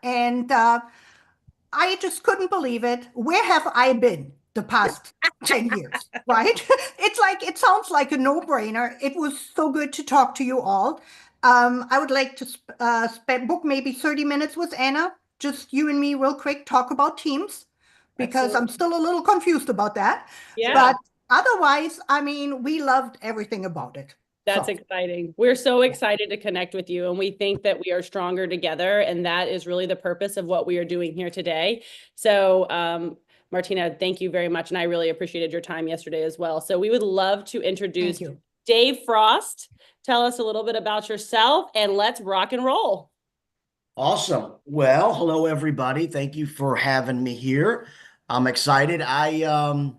And I just couldn't believe it. Where have I been the past 10 years, right? It's like, it sounds like a no-brainer. It was so good to talk to you all. I would like to book maybe 30 minutes with Anna, just you and me, real quick, talk about teams, because I'm Absolutely. still a little confused about that. Yeah, But otherwise, I mean, we loved everything about it. that's So, exciting. We're so excited to connect with you, and we think that we are stronger together, and that is really the purpose of what we are doing here today. So, Martina, thank you very much, and I really appreciated your time yesterday as well. So, we would love to introduce thank you. Dave Frost. Tell us a little bit about yourself, and let's rock and roll. Awesome. Well, hello everybody. Thank you for having me here. I'm excited. I'm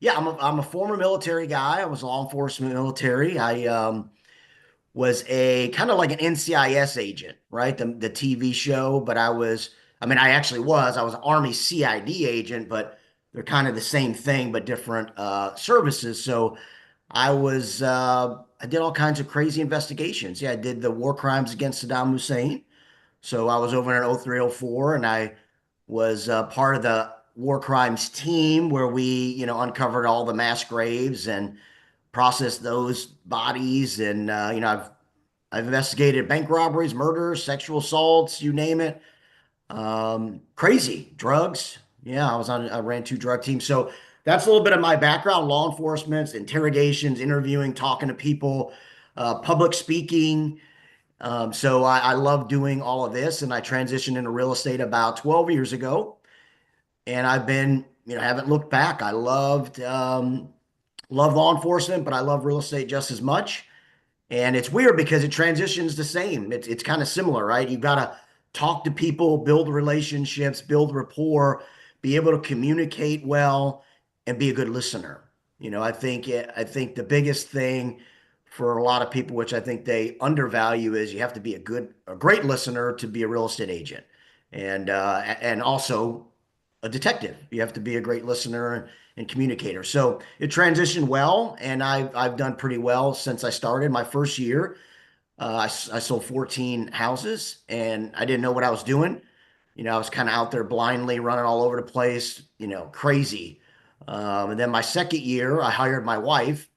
a former military guy. I was law enforcement military. I was a kind of like an NCIS agent, right? The TV show, but I actually was an Army CID agent, but they're kind of the same thing, but different services. So I did all kinds of crazy investigations. Yeah, I did the war crimes against Saddam Hussein. So I was over in 03, 04, and I was part of the war crimes team where we, uncovered all the mass graves and processed those bodies. And I've investigated bank robberies, murders, sexual assaults, you name it. Crazy drugs. Yeah, I ran two drug teams. So that's a little bit of my background: law enforcement, interrogations, interviewing, talking to people, public speaking. So I love doing all of this, and I transitioned into real estate about 12 years ago, and I've been, haven't looked back. I love law enforcement, but I love real estate just as much. And it's weird because it transitions the same. It's kind of similar, right? You've got to talk to people, build relationships, build rapport, be able to communicate well, and be a good listener. I think the biggest thing for a lot of people, which I think they undervalue, is you have to be a great listener to be a real estate agent, and also a detective. You have to be a great listener and communicator. So it transitioned well, and I've done pretty well since I started my first year. I sold 14 houses, and I didn't know what I was doing. I was kind of out there blindly running all over the place, crazy. And then my second year, I hired my wife,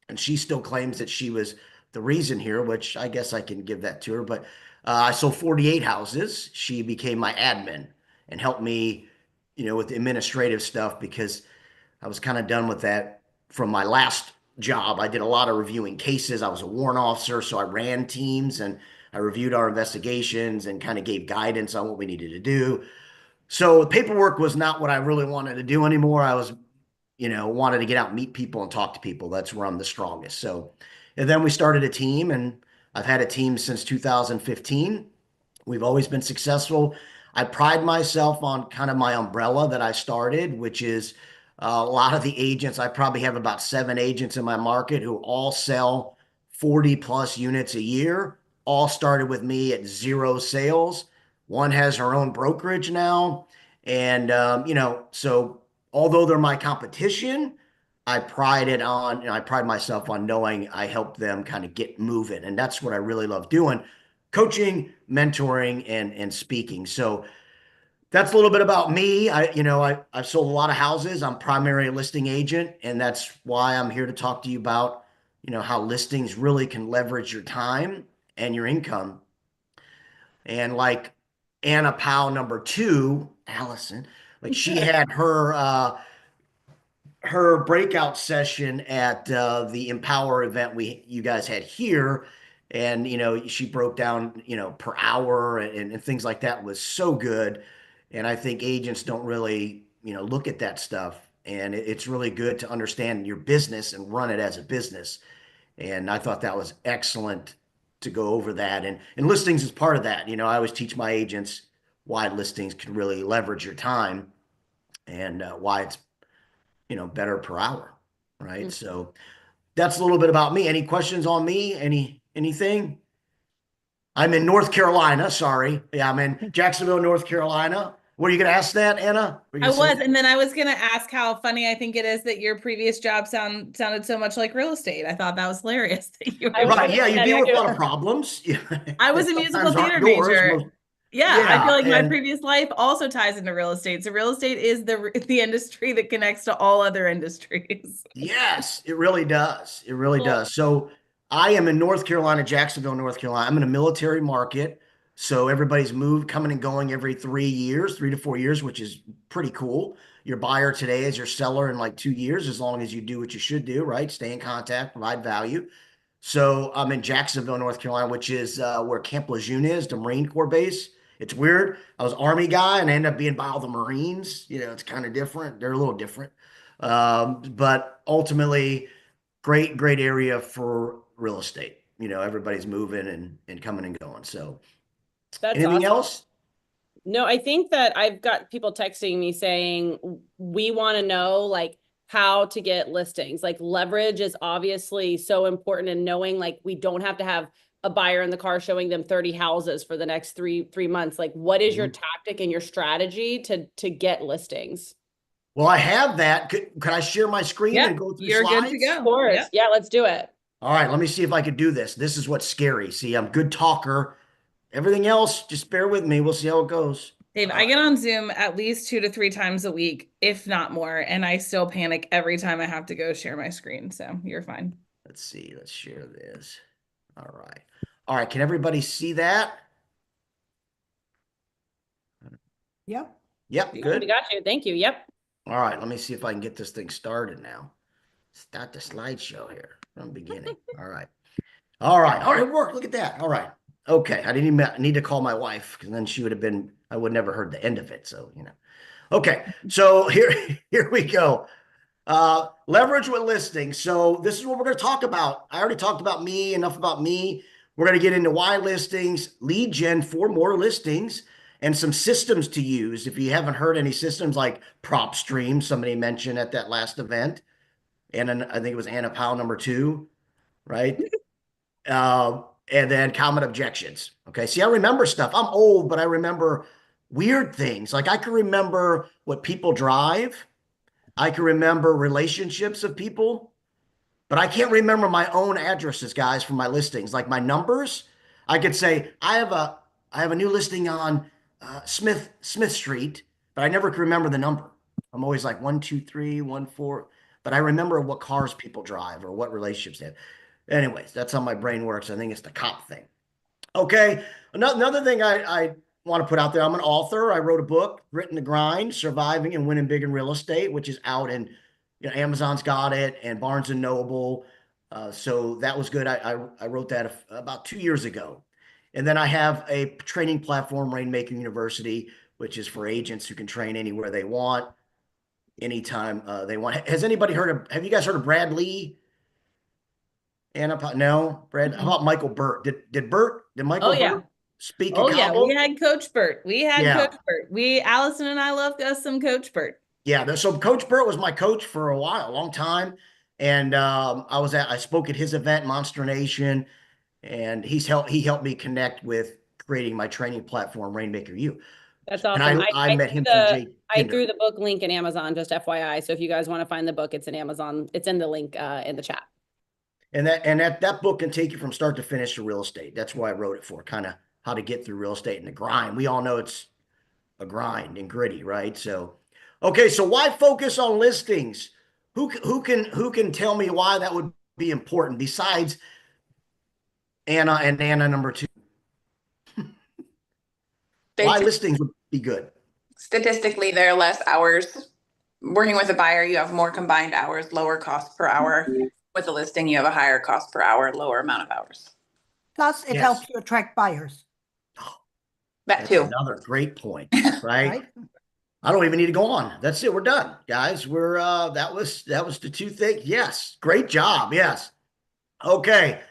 and she still claims that she was the reason here, which I guess I can give that to her. But I sold 48 houses. She became my admin and helped me, with the administrative stuff because I was kind of done with that from my last job. I did a lot of reviewing cases. I was a warrant officer, so I ran teams and I reviewed our investigations and kind of gave guidance on what we needed to do. So the paperwork was not what I really wanted to do anymore. I was, wanted to get out and meet people and talk to people. That's where I'm the strongest. So, and then we started a team, and I've had a team since 2015. We've always been successful. I pride myself on kind of my umbrella that I started, which is a lot of the agents. I probably have about 7 agents in my market who all sell 40 plus units a year, all started with me at zero sales. One has her own brokerage now. And, so although they're my competition, I pride myself on knowing I help them kind of get moving. And that's what I really love doing: coaching, mentoring, and speaking. So that's a little bit about me. I've sold a lot of houses. I'm primary listing agent, and that's why I'm here to talk to you about, how listings really can leverage your time and your income. And like Anna Powell number two, Allison, like she had her breakout session at the Empower event you guys had here, and she broke down per hour and things like that was so good. And I think agents don't really look at that stuff, and it's really good to understand your business and run it as a business. And I thought that was excellent to go over that, and listings is part of that. I always teach my agents why listings can really leverage your time, and why it's better per hour, right? Mm. So that's a little bit about me. Any questions on me? Anything? I'm in North Carolina. Sorry. Yeah, I'm in Jacksonville, North Carolina. Were you going to ask that, Anna? Were you I going to say was, that? and then I was gonna ask how funny I think it is that your previous job sounded so much like real estate. I thought that was hilarious that you I were. was Right. gonna Yeah, you say, deal with a lot of problems. Yeah. I was That a musical sometimes aren't theater yours. major. Most, Yeah, I feel like my and previous life also ties into real estate. So real estate is the industry that connects to all other industries. yes, it really does. It really Cool. does. So I am in North Carolina, Jacksonville, North Carolina. I'm in a military market. So everybody's moved, coming and going every 3 years, 3 to 4 years, which is pretty cool. Your buyer today is your seller in like 2 years, as long as you do what you should do, right? Stay in contact, provide value. So I'm in Jacksonville, North Carolina, which is where Camp Lejeune is, the Marine Corps base. It's weird. I was Army guy and I ended up being by all the Marines. It's kind of different. They're a little different. But ultimately, great area for real estate. Everybody's moving and coming and going. So That's anything awesome. else? No, I think that I've got people texting me saying, we want to know like how to get listings. Like leverage is obviously so important, and knowing like we don't have to have a buyer in the car showing them 30 houses for the next three months. Like what is your tactic and your strategy to get listings? Well, I have that. Could I share my screen Yeah, and go through you're good to slides? go. Of course. Yep. Yeah, let's do it. All right, let me see if I could do this. This is what's scary. See, I'm a good talker. Everything else, just bear with me. We'll see how it goes. Dave, I get on Zoom at least 2 to 3 times a week, if not more, and I still panic every time I have to go share my screen. So you're fine. Let's see. Let's share this. All right. All right. Can everybody see that? Yeah. Yep. We Good. got you. Thank you. Yep. All right. Let me see if I can get this thing started now. Start the slideshow here from the beginning. All right. All right. All right. It worked. Look at that. All right. Okay. I didn't even need to call my wife because then she would have been, I would never heard the end of it. So, Okay. So here we go. Leverage with listings. So this is what we're going to talk about. I already talked about me, enough about me. We're going to get into why listings, lead gen for more listings, and some systems to use. If you haven't heard any systems like PropStream, somebody mentioned at that last event. And then I think it was Anna Powell #2, right? And then common objections. Okay. See, I remember stuff. I'm old, but I remember weird things. Like I can remember what people drive. I can remember relationships of people, but I can't remember my own addresses, guys, for my listings. Like my numbers, I could say I have a new listing on Smith Street, but I never can remember the number. I'm always like 12314, but I remember what cars people drive or what relationships they have. Anyways, that's how my brain works. I think it's the cop thing. Okay. Another thing I want to put out there, I'm an author. I wrote a book, Grit and Grind, Surviving and Winning Big in Real Estate, which is out in Amazon's got it and Barnes and Noble. So that was good. I wrote that about 2 years ago. And then I have a training platform, Rainmaker University, which is for agents who can train anywhere they want, anytime they want. Have you guys heard of Brad Lee? No, Brad. How about Michael Burt? Did Michael Burt speak Oh at yeah, Cabo? we had Coach Burt. Coach Burt. Allison and I love us some Coach Burt. Yeah, so Coach Burt was my coach for a long time, and I spoke at his event, Monster Nation, and he helped me connect with creating my training platform, Rainmaker U. That's And awesome. I met him through Jay I Kinder. threw the book link in Amazon, just FYI. So if you guys want to find the book, it's in Amazon. It's in the link in the chat. And that book can take you from start to finish to real estate. That's why I wrote it for, kind of how to get through real estate and the grind. We all know it's a grind and gritty, right? So, okay, so why focus on listings? Who can tell me why that would be important besides Anna and Anna #2? Why listings would be good? Statistically, there are less hours. Working with a buyer, you have more combined hours, lower cost per hour. With a listing, you have a higher cost per hour, lower amount of hours. Plus, it Yes. helps you attract buyers. That That's too. another great point, right? Right? I don't even need to go on. That's it. We're done, guys. We're that was the two things. Yes, great job. Yes. Okay.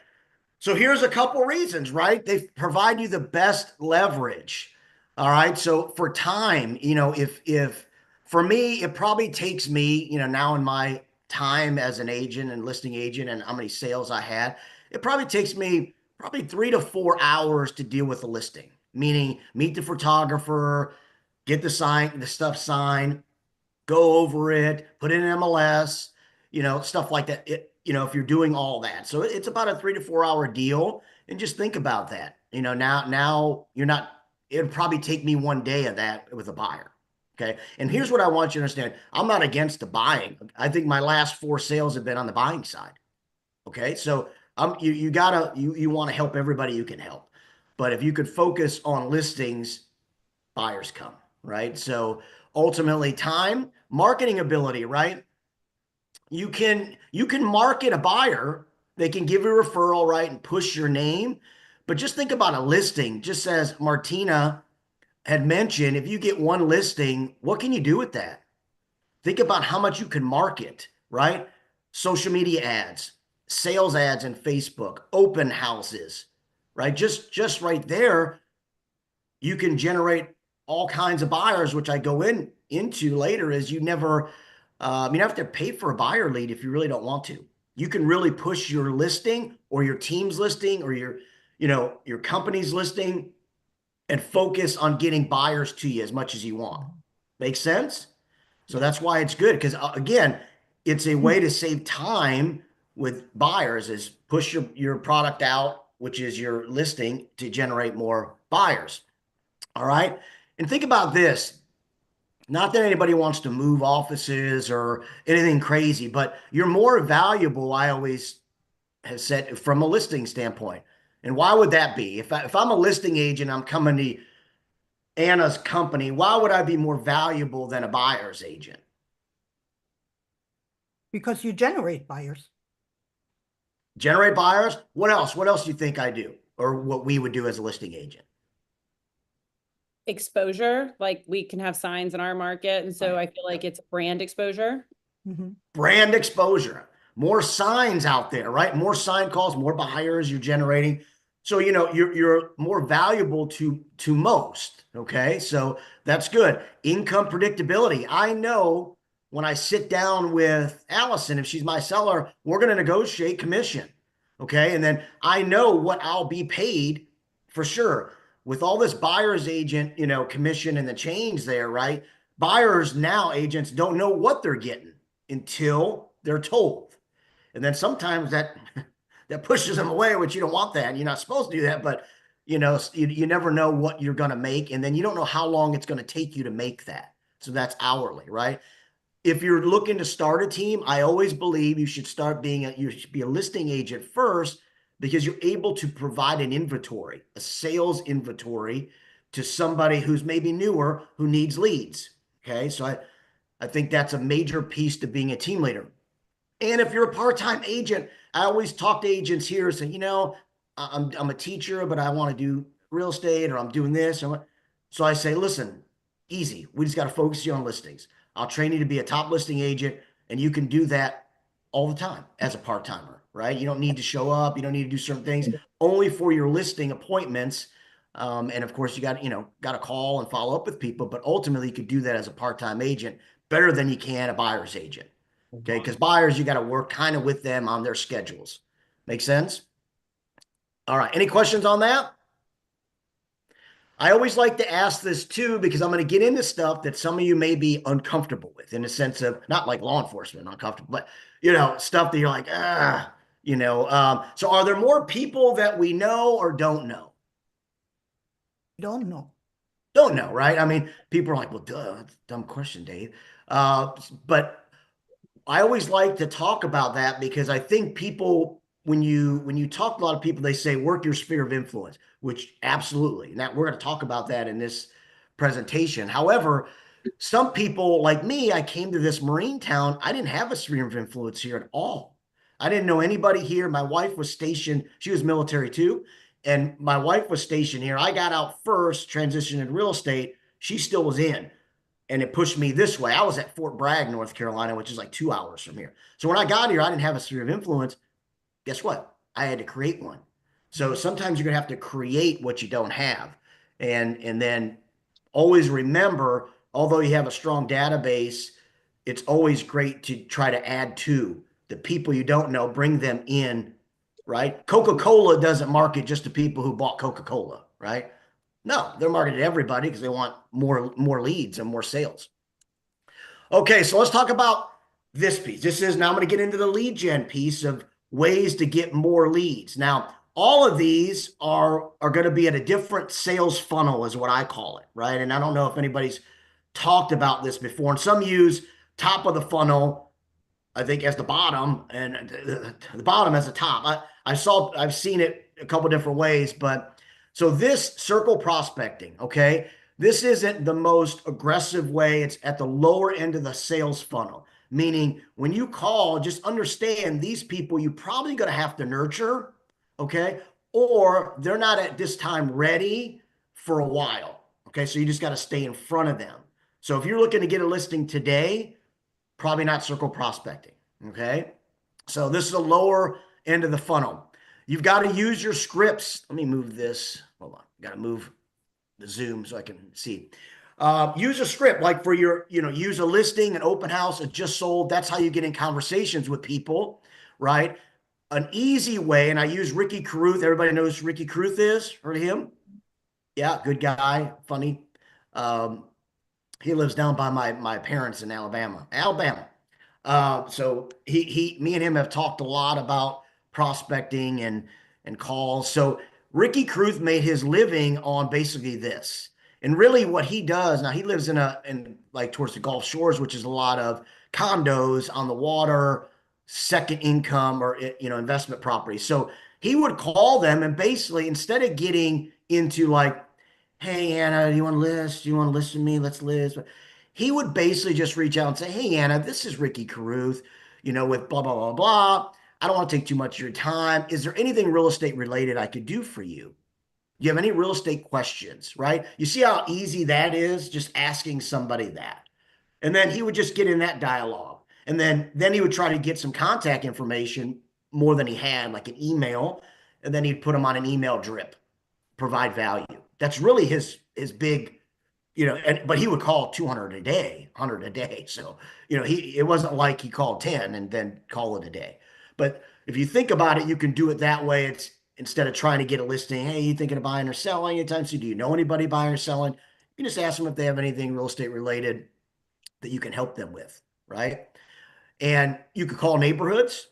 So here's a couple reasons, right? They provide you the best leverage. All right. So for time, if for me, it probably takes me, now in my time as an agent and listing agent and how many sales I had, it probably takes me 3 to 4 hours to deal with a listing, meaning meet the photographer, get the stuff signed, go over it, put it in MLS, stuff like that. If you're doing all that. So it's about a 3 to 4 hour deal. And just think about that. Now you're not it'd probably take me 1 day of that with a buyer. Okay. And here's what I want you to understand. I'm not against the buying. I think my last 4 sales have been on the buying side. Okay. So you want to help everybody you can help. But if you could focus on listings, buyers come, right? So ultimately time, marketing ability, right? You can market a buyer. They can give you a referral, right? And push your name. But just think about a listing, just as Martina had mentioned, if you get 1 listing, what can you do with that? Think about how much you can market, right? Social media ads, sales ads in Facebook, open houses, right? Just right there, you can generate all kinds of buyers, which I go into later, is you never, you don't have to pay for a buyer lead if you really don't want to. You can really push your listing or your team's listing or your company's listing and focus on getting buyers to you as much as you want. Make sense? So that's why it's good, because again, it's a way to save time with buyers, is push your product out, which is your listing, to generate more buyers. All right. And think about this. Not that anybody wants to move offices or anything crazy, but you're more valuable, I always have said, from a listing standpoint. And why would that be? If I'm a listing agent, I'm coming to Anna's company, why would I be more valuable than a buyer's agent? Because you generate buyers. Generate buyers? What else? What else do you think I do? Or what we would do as a listing agent? Exposure, like we can have signs in our market. And so I feel like it's brand exposure. Brand exposure. More signs out there, right? More sign calls, more buyers you're generating. So, you're more valuable to most. Okay. So that's good. Income predictability. I know when I sit down with Allison, if she's my seller, we're going to negotiate commission. Okay. And then I know what I'll be paid for sure. With all this buyer's agent, commission and the change there, right? Buyers now, agents don't know what they're getting until they're told. And then sometimes that pushes them away, which you don't want that. You're not supposed to do that, but you never know what you're going to make. And then you don't know how long it's going to take you to make that. So that's hourly, right? If you're looking to start a team, I always believe you should you should be a listing agent first, because you're able to provide an inventory, a sales inventory, to somebody who's maybe newer, who needs leads. Okay. So I think that's a major piece to being a team leader. And if you're a part-time agent, I always talk to agents here and say, I'm a teacher, but I want to do real estate, or I'm doing this. So I say, listen, easy. We just got to focus you on listings. I'll train you to be a top listing agent, and you can do that all the time as a part-timer, right? You don't need to show up. You don't need to do certain things, only for your listing appointments. And of course you got to call and follow up with people, but ultimately you could do that as a part-time agent better than you can a buyer's agent. Okay. Because buyers, you got to work kind of with them on their schedules. Make sense? All right. Any questions on that? I always like to ask this too, because I'm going to get into stuff that some of you may be uncomfortable with, in the sense of not like law enforcement uncomfortable, but stuff that you're like, so are there more people that we know or don't know? Don't know. Don't know, right? I mean, people are like, well, duh, that's a dumb question, Dave. But I always like to talk about that, because I think people, when you talk to a lot of people, they say work your sphere of influence, which absolutely, and that we're going to talk about that in this presentation. However, some people like me, I came to this marine town, I didn't have a sphere of influence here at all. I didn't know anybody here. My wife was stationed, she was military too, and my wife was stationed here. I got out first, transitioned in real estate. She still was in, and it pushed me this way. I was at Fort Bragg, North Carolina, which is like 2 hours from here. So when I got here, I didn't have a sphere of influence. Guess what? I had to create one. So sometimes you're gonna have to create what you don't have. And then always remember, although you have a strong database, it's always great to try to add to the people you don't know, bring them in, right? Coca-Cola doesn't market just to people who bought Coca-Cola, right? No, they're marketed to everybody because they want more leads and more sales. Okay, so let's talk about this piece. Now I'm going to get into the lead gen piece of ways to get more leads. Now, all of these are going to be at a different sales funnel is what I call it, right? And I don't know if anybody's talked about this before, and some use top of the funnel, I think, as the bottom, and the bottom as the top. I've seen it a couple different ways, but so this circle prospecting, okay, this isn't the most aggressive way. It's at the lower end of the sales funnel, meaning when you call, just understand these people you're probably going to have to nurture, okay, or they're not at this time ready for a while, okay, so you just got to stay in front of them. So if you're looking to get a listing today, probably not circle prospecting, okay? So this is a lower end of the funnel. You've got to use your scripts. Let me move this. Hold on. Got to move the Zoom so I can see. Use a script like for your, use a listing, an open house, a just sold. That's how you get in conversations with people, right? An easy way, and I use Ricky Carruth. Everybody knows who Ricky Carruth is. Heard of him? Yeah, good guy, funny. He lives down by my parents in Alabama. So me and him have talked a lot about prospecting and calls. So Ricky Carruth made his living on basically this. And really what he does, now he lives in like towards the Gulf Shores, which is a lot of condos on the water, second income or, investment property. So he would call them and basically instead of getting into like, hey, Anna, do you want to list? Do you want to list with me? Let's list. He would basically just reach out and say, hey, Anna, this is Ricky Carruth, with blah, blah, blah, blah. I don't want to take too much of your time. Is there anything real estate related I could do for you? Do you have any real estate questions, right? You see how easy that is, just asking somebody that. And then he would just get in that dialogue. And then he would try to get some contact information more than he had, like an email. And then he'd put them on an email drip, provide value. That's really his big, but he would call 200 a day, 100 a day. So, it wasn't like he called 10 and then call it a day. But if you think about it, you can do it that way. It's instead of trying to get a listing, hey, you thinking of buying or selling anytime soon? Do you know anybody buying or selling? You can just ask them if they have anything real estate related that you can help them with, right? And you could call neighborhoods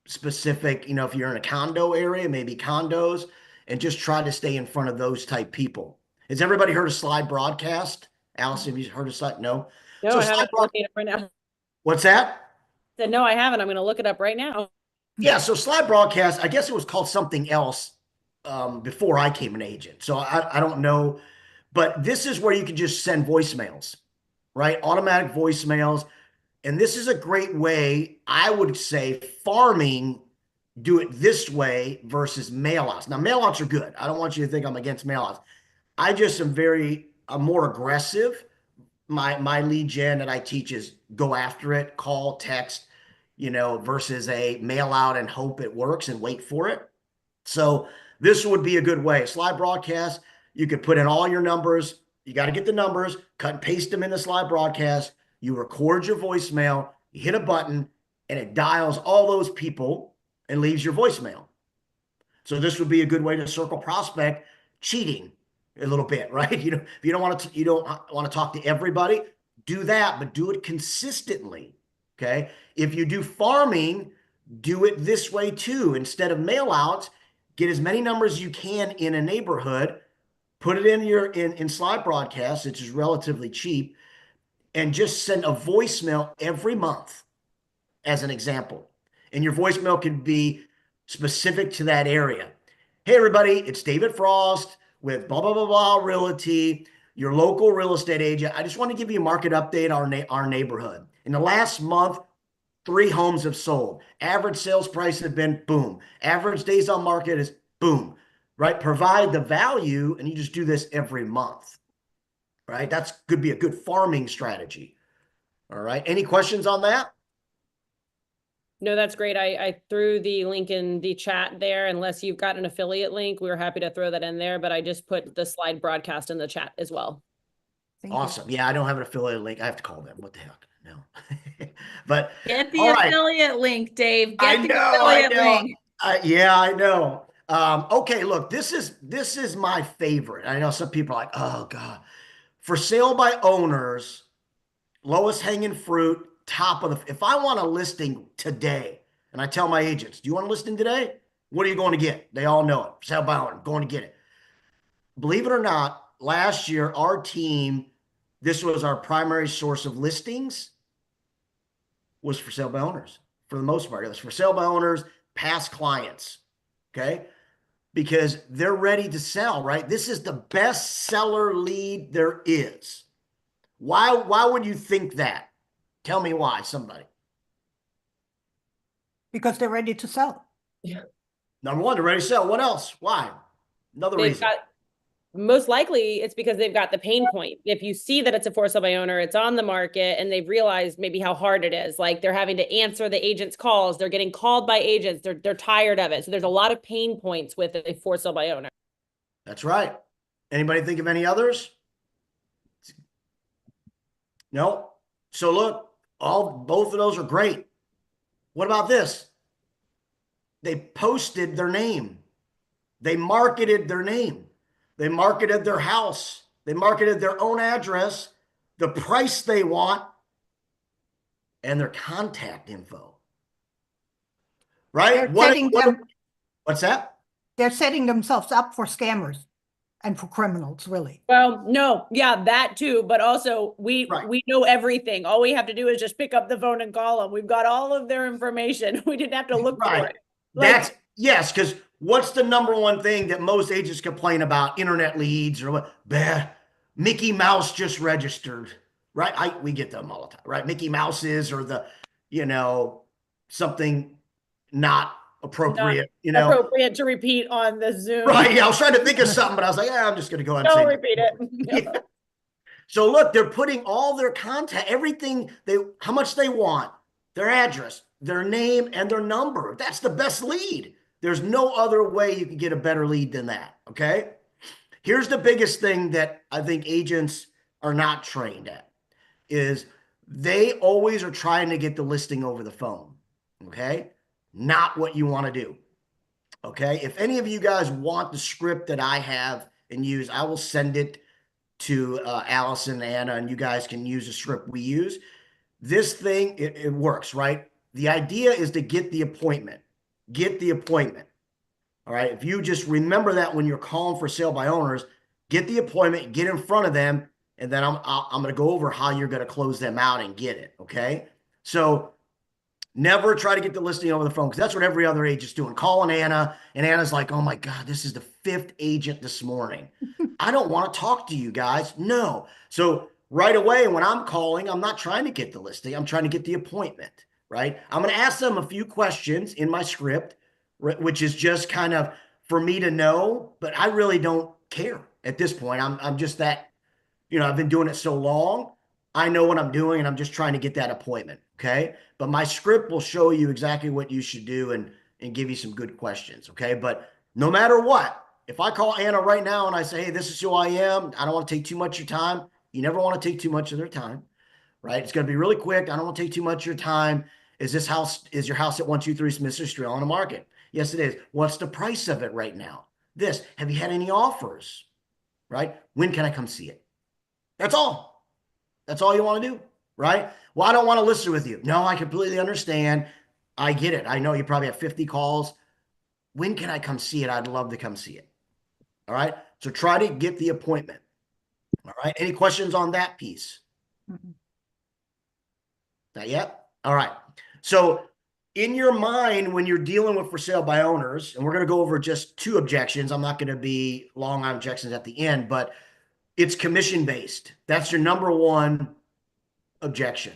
specific, if you're in a condo area, maybe condos, and just try to stay in front of those type people. Has everybody heard of Slide Broadcast? Allison, have you heard of Slide? No? No, So I haven't. Slide I'm looking it up right now. What's that? Said, no, I haven't. I'm going to look it up right now. Yeah, so Slide Broadcast, I guess it was called something else before I came an agent. So I don't know, but this is where you can just send voicemails, right? Automatic voicemails. And this is a great way, I would say, farming, do it this way versus mailouts. Now, mailouts are good. I don't want you to think I'm against mailouts. I just am I'm more aggressive. My lead gen that I teach is go after it, call, text, versus a mail out and hope it works and wait for it. So this would be a good way. Slide Broadcast, you could put in all your numbers. You got to get the numbers, cut and paste them in the Slide Broadcast. You record your voicemail, you hit a button, and it dials all those people and leaves your voicemail. So this would be a good way to circle prospect, cheating a little bit, right? If you don't want to talk to everybody, do that, but do it consistently. Okay. If you do farming, do it this way too. Instead of mail outs, get as many numbers as you can in a neighborhood, put it in Slide Broadcast, which is relatively cheap, and just send a voicemail every month as an example. And your voicemail can be specific to that area. Hey, everybody, it's David Frost with blah, blah, blah, blah, Realty, your local real estate agent. I just want to give you a market update on our neighborhood. In the last month, 3 homes have sold. Average sales price has been boom. Average days on market is boom, right? Provide the value, and you just do this every month, right? That's could be a good farming strategy. All right. Any questions on that? No, that's great. I threw the link in the chat there. Unless you've got an affiliate link, we were happy to throw that in there, but I just put the Slide Broadcast in the chat as well. Awesome. Yeah, I don't have an affiliate link. I have to call them. What the heck? No. But get the affiliate link, Dave. Get the affiliate link. Yeah, I know. Okay, look, this is my favorite. I know some people are like, oh God. For sale by owners, lowest hanging fruit, top of if I want a listing today, and I tell my agents, do you want a listing today? What are you going to get? They all know it. For sale by owner, going to get it. Believe it or not, last year, our team, this was our primary source of listings, was for sale by owners for the most part. It was for sale by owners, past clients. Okay. Because they're ready to sell, right? This is the best seller lead there is. Why would you think that? Tell me why, somebody. Because they're ready to sell. Number one, they're ready to sell. What else? Why? Another They've reason. got, most likely it's because they've got the pain point. If you see that it's a for sale by owner, it's on the market, and they've realized maybe how hard it is. Like they're having to answer the agent's calls. They're getting called by agents. They're tired of it. So there's a lot of pain points with a for sale by owner. That's right. Anybody think of any others? No. So look, both of those are great. What about this? They posted their name. They marketed their name. They marketed their house. They marketed their own address, the price they want, and their contact info. Right? What's that? They're setting themselves up for scammers and for criminals, really. Well, no, yeah, that too, but also we know everything. All we have to do is just pick up the phone and call them. We've got all of their information. We didn't have to look for it. Yes, because what's the number one thing that most agents complain about? Internet leads or what? Bad. Mickey Mouse just registered, right? We get them all the time, right? Mickey Mouses or something not appropriate, appropriate to repeat on the Zoom. Right. Yeah. I was trying to think of something, but I was like, I'm just going to go ahead and Don't repeat it. Yeah. So look, they're putting all their contact, everything how much they want, their address, their name, and their number. That's the best lead. There's no other way you can get a better lead than that. Okay. Here's the biggest thing that I think agents are not trained at is they always are trying to get the listing over the phone. Okay. Not what you want to do. Okay. If any of you guys want the script that I have and use, I will send it to Allison and Anna, and you guys can use the script we use. This thing, it works, right? The idea is to get the appointment. Get the appointment. All right. If you just remember that when you're calling for sale by owners, get the appointment, get in front of them, and then I'm going to go over how you're going to close them out and get it. Okay. So never try to get the listing over the phone, because that's what every other agent's doing. Calling Anna, and Anna's like, oh my God, this is the 5th agent this morning. I don't want to talk to you guys. No. So right away, when I'm calling, I'm not trying to get the listing. I'm trying to get the appointment, right? I'm going to ask them a few questions in my script, which is just kind of for me to know, but I really don't care at this point. I'm just that, I've been doing it so long. I know what I'm doing, and I'm just trying to get that appointment. Okay. But my script will show you exactly what you should do and give you some good questions. Okay. But no matter what, if I call Anna right now and I say, hey, this is who I am, I don't want to take too much of your time. You never want to take too much of their time, right? It's going to be really quick. I don't want to take too much of your time. Is your house at 123 Smith Street on the market? Yes, it is. What's the price of it right now? This. Have you had any offers? Right? When can I come see it? That's all. That's all you want to do, right? Well, I don't want to list it with you. No, I completely understand. I get it. I know you probably have 50 calls. When can I come see it? I'd love to come see it. All right. So try to get the appointment. All right. Any questions on that piece? Mm-mm. Not yet? All right. So in your mind, when you're dealing with for sale by owners, and we're going to go over just 2 objections. I'm not going to be long on objections at the end, but it's commission based. That's your number one objection.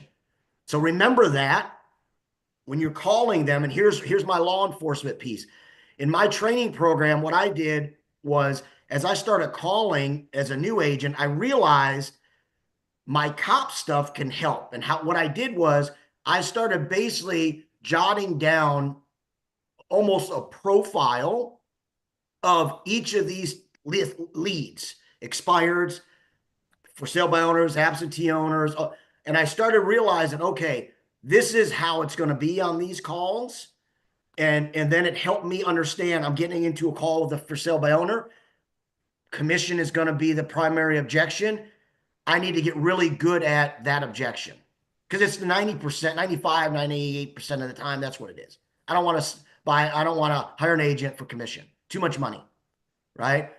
So remember that when you're calling them, and here's my law enforcement piece. In my training program, what I did was, as I started calling as a new agent, I realized my cop stuff can help. And what I did was I started basically jotting down almost a profile of each of these leads, expireds, for sale by owners, absentee owners. And I started realizing, okay, this is how it's going to be on these calls. And then it helped me understand I'm getting into a call with a for sale by owner. Commission is going to be the primary objection. I need to get really good at that objection, because it's 90%, 95, 98% of the time. That's what it is. I don't want to I don't want to hire an agent for commission. Too much money, right?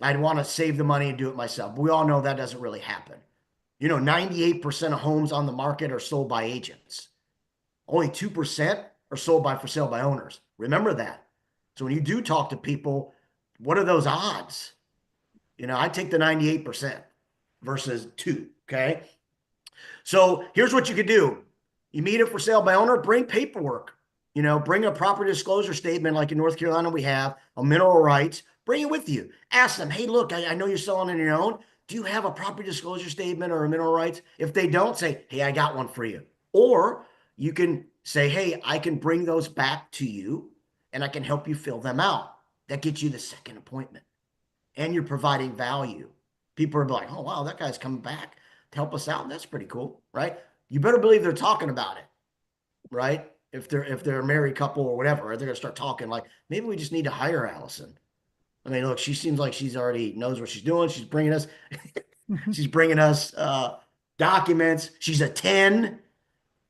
I'd want to save the money and do it myself. But we all know that doesn't really happen. 98% of homes on the market are sold by agents. Only 2% are sold by for sale by owners. Remember that. So when you do talk to people, what are those odds? I take the 98% versus 2, okay? So here's what you could do. You meet it for sale by owner, bring paperwork. Bring a property disclosure statement like in North Carolina we have, a mineral rights. Bring it with you. Ask them, hey, look, I know you're selling on your own. Do you have a property disclosure statement or a mineral rights? If they don't, say, hey, I got one for you. Or you can say, hey, I can bring those back to you and I can help you fill them out. That gets you the second appointment. And you're providing value. People are like, oh, wow, that guy's coming back to help us out. That's pretty cool, right? You better believe they're talking about it, right? If they're a married couple or whatever, they're gonna start talking like, maybe we just need to hire Allison. I mean, look, she seems like she's already knows what she's doing. She's bringing us, documents. She's a 10,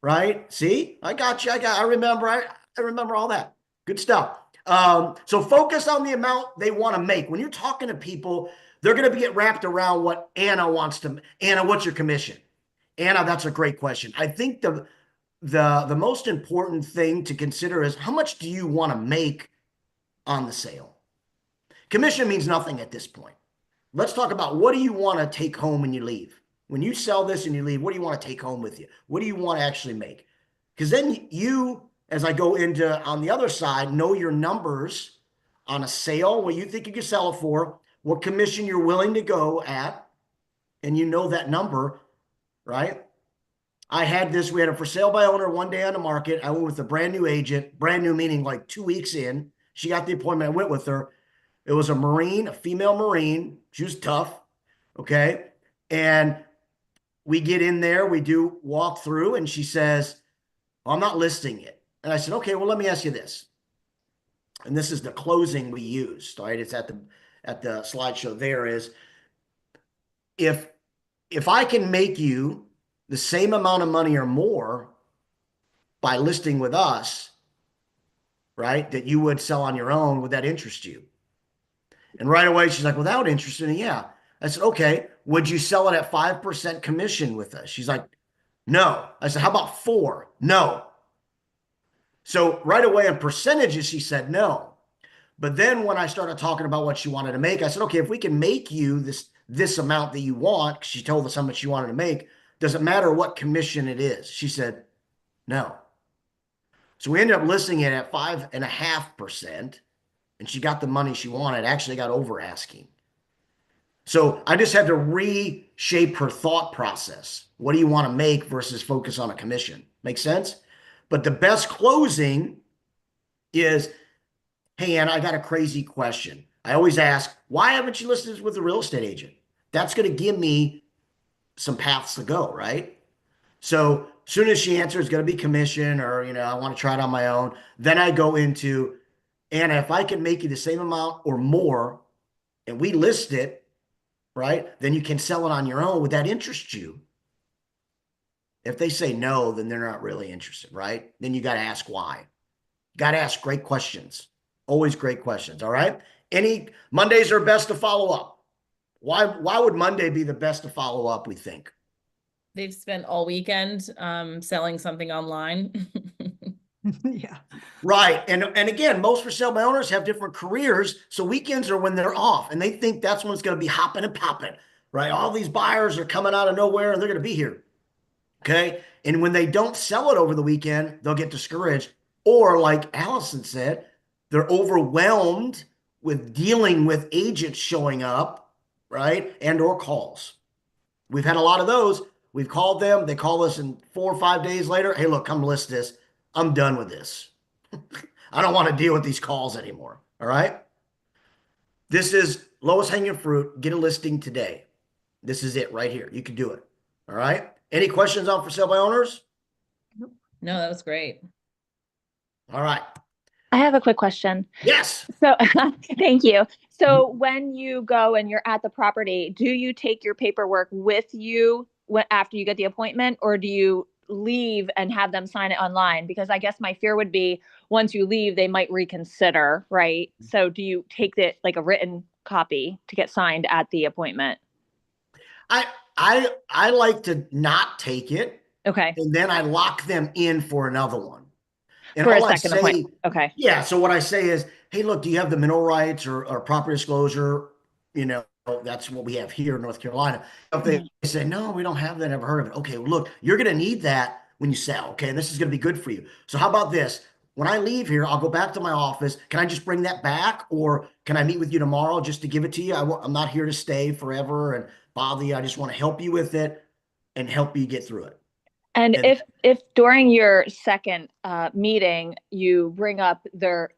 right? See, I got you. I remember all that. Good stuff. So focus on the amount they want to make. When you're talking to people, they're going to get wrapped around what Anna wants to. Anna, what's your commission? Anna, that's a great question. I think the most important thing to consider is how much do you want to make on the sale? Commission means nothing at this point. Let's talk about what do you want to take home when you leave? When you sell this and you leave, what do you want to take home with you? What do you want to actually make? Because then you, as I go into on the other side, know your numbers on a sale, what you think you can sell it for, what commission you're willing to go at, and you know that number, right? We had a for sale by owner one day on the market. I went with a brand new agent, brand new meaning like 2 weeks in. She got the appointment. I went with her. It was a Marine, a female Marine. She was tough. Okay. And we get in there, we do walk through, and she says, I'm not listing it. And I said, okay, well, let me ask you this. And this is the closing we used, right? It's at the slideshow there is, if I can make you the same amount of money or more by listing with us, right, that you would sell on your own, would that interest you? And right away, she's like, without interest in it, yeah. I said, okay, would you sell it at 5% commission with us? She's like, no. I said, how about 4? No. So right away in percentages, she said no. But then when I started talking about what she wanted to make, I said, okay, if we can make you this amount that you want, 'cause she told us how much she wanted to make, does it matter what commission it is? She said, no. So we ended up listing it at 5.5%. And she got the money she wanted, actually got over asking. So I just had to reshape her thought process. What do you want to make versus focus on a commission? Make sense? But the best closing is, hey, Anna, I got a crazy question. I always ask, why haven't you listed this with a real estate agent? That's going to give me some paths to go, right? So as soon as she answers, it's going to be commission or, I want to try it on my own. Then I go into, Anna, if I can make you the same amount or more and we list it, right, then you can sell it on your own. Would that interest you? If they say no, then they're not really interested, right? Then you got to ask why. Got to ask great questions. Always great questions, all right? Mondays are best to follow up. Why would Monday be the best to follow up, we think? They've spent all weekend selling something online. Yeah. Right. And again, most for sale by owners have different careers. So weekends are when they're off and they think that's when it's going to be hopping and popping, right? All these buyers are coming out of nowhere and they're going to be here. Okay. And when they don't sell it over the weekend, they'll get discouraged. Or like Allison said, they're overwhelmed with dealing with agents showing up, right? And or calls. We've had a lot of those. We've called them. They call us in 4 or 5 days later. Hey, look, come list this. I'm done with this. I don't want to deal with these calls anymore. All right. This is lowest hanging fruit. Get a listing today. This is it right here. You can do it. All right. Any questions on for sale by owners? No, that was great. All right. I have a quick question. Yes. So thank you. So when you go and you're at the property, do you take your paperwork with you after you get the appointment, or do you leave and have them sign it online? Because I guess my fear would be once you leave, they might reconsider, right? So do you take it like a written copy to get signed at the appointment? I like to not take it, Okay. and then I lock them in for another one. And For a all I second say, appointment. Okay. yeah. So what I say is, hey, look, do you have the mineral rights or property disclosure? You know, that's what we have here in North Carolina. If they say, no, we don't have that, never heard of it. Okay, well, look, you're going to need that when you sell. Okay, and this is going to be good for you. So how about this? When I leave here, I'll go back to my office. Can I just bring that back, or can I meet with you tomorrow just to give it to you? I'm not here to stay forever and bother you. I just want to help you with it and help you get through it. And And- if during your second meeting you bring up their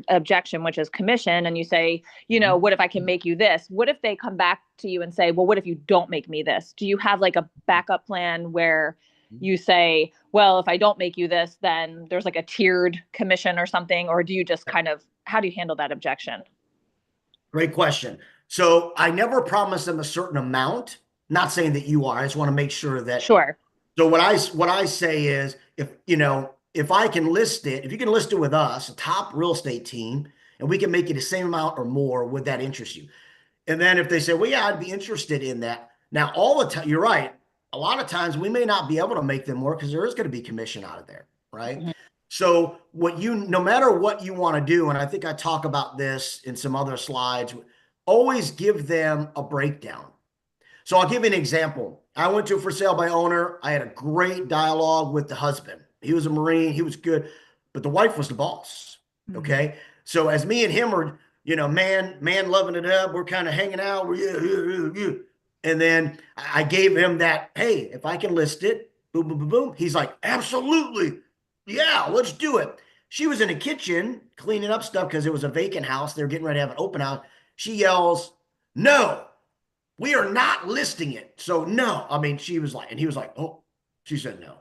objection, which is commission, and you say, you know, what if I can make you this? What if they come back to you and say, well, what if you don't make me this? Do you have like a backup plan where you say, well, if I don't make you this, then there's like a tiered commission or something? Or do you just kind of, how do you handle that objection? Great question. So I never promise them a certain amount. Not saying that you are. I just want to make sure that. Sure. So what I say is, if I can list it, if you can list it with us, a top real estate team, and we can make it the same amount or more, would that interest you? And then if they say, well, yeah, I'd be interested in that. Now, all the time, you're right. A lot of times we may not be able to make them work because there is going to be commission out of there, right? Mhm. So no matter what you want to do, and I think I talk about this in some other slides, always give them a breakdown. So I'll give you an example. I went to a for sale by owner. I had a great dialogue with the husband. He was a Marine. He was good, but the wife was the boss. Okay. So as me and him are, man loving it up, we're kind of hanging out. And then I gave him that, hey, if I can list it, boom, boom, boom, boom. He's like, absolutely. Yeah, let's do it. She was in the kitchen cleaning up stuff because it was a vacant house. They were getting ready to have an open house. She yells, no, we are not listing it. So no, she was like, and he was like, oh, she said no.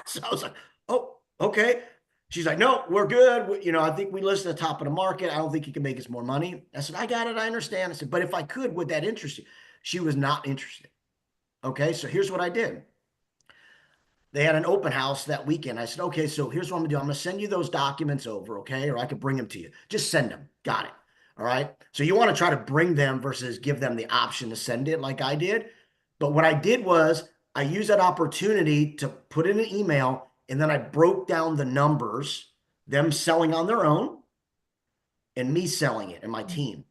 So I was like, oh, okay. She's like, no, we're good. I think we list at the top of the market. I don't think you can make us more money. I said, I got it. I understand. I said, but if I could, would that interest you? She was not interested. Okay. So here's what I did. They had an open house that weekend. I said, okay, so here's what I'm gonna do. I'm gonna send you those documents over. Okay. Or I could bring them to you. Just send them. Got it. All right. So you want to try to bring them versus give them the option to send it like I did. But what I did was I used that opportunity to put in an email, and then I broke down the numbers, them selling on their own and me selling it and my team.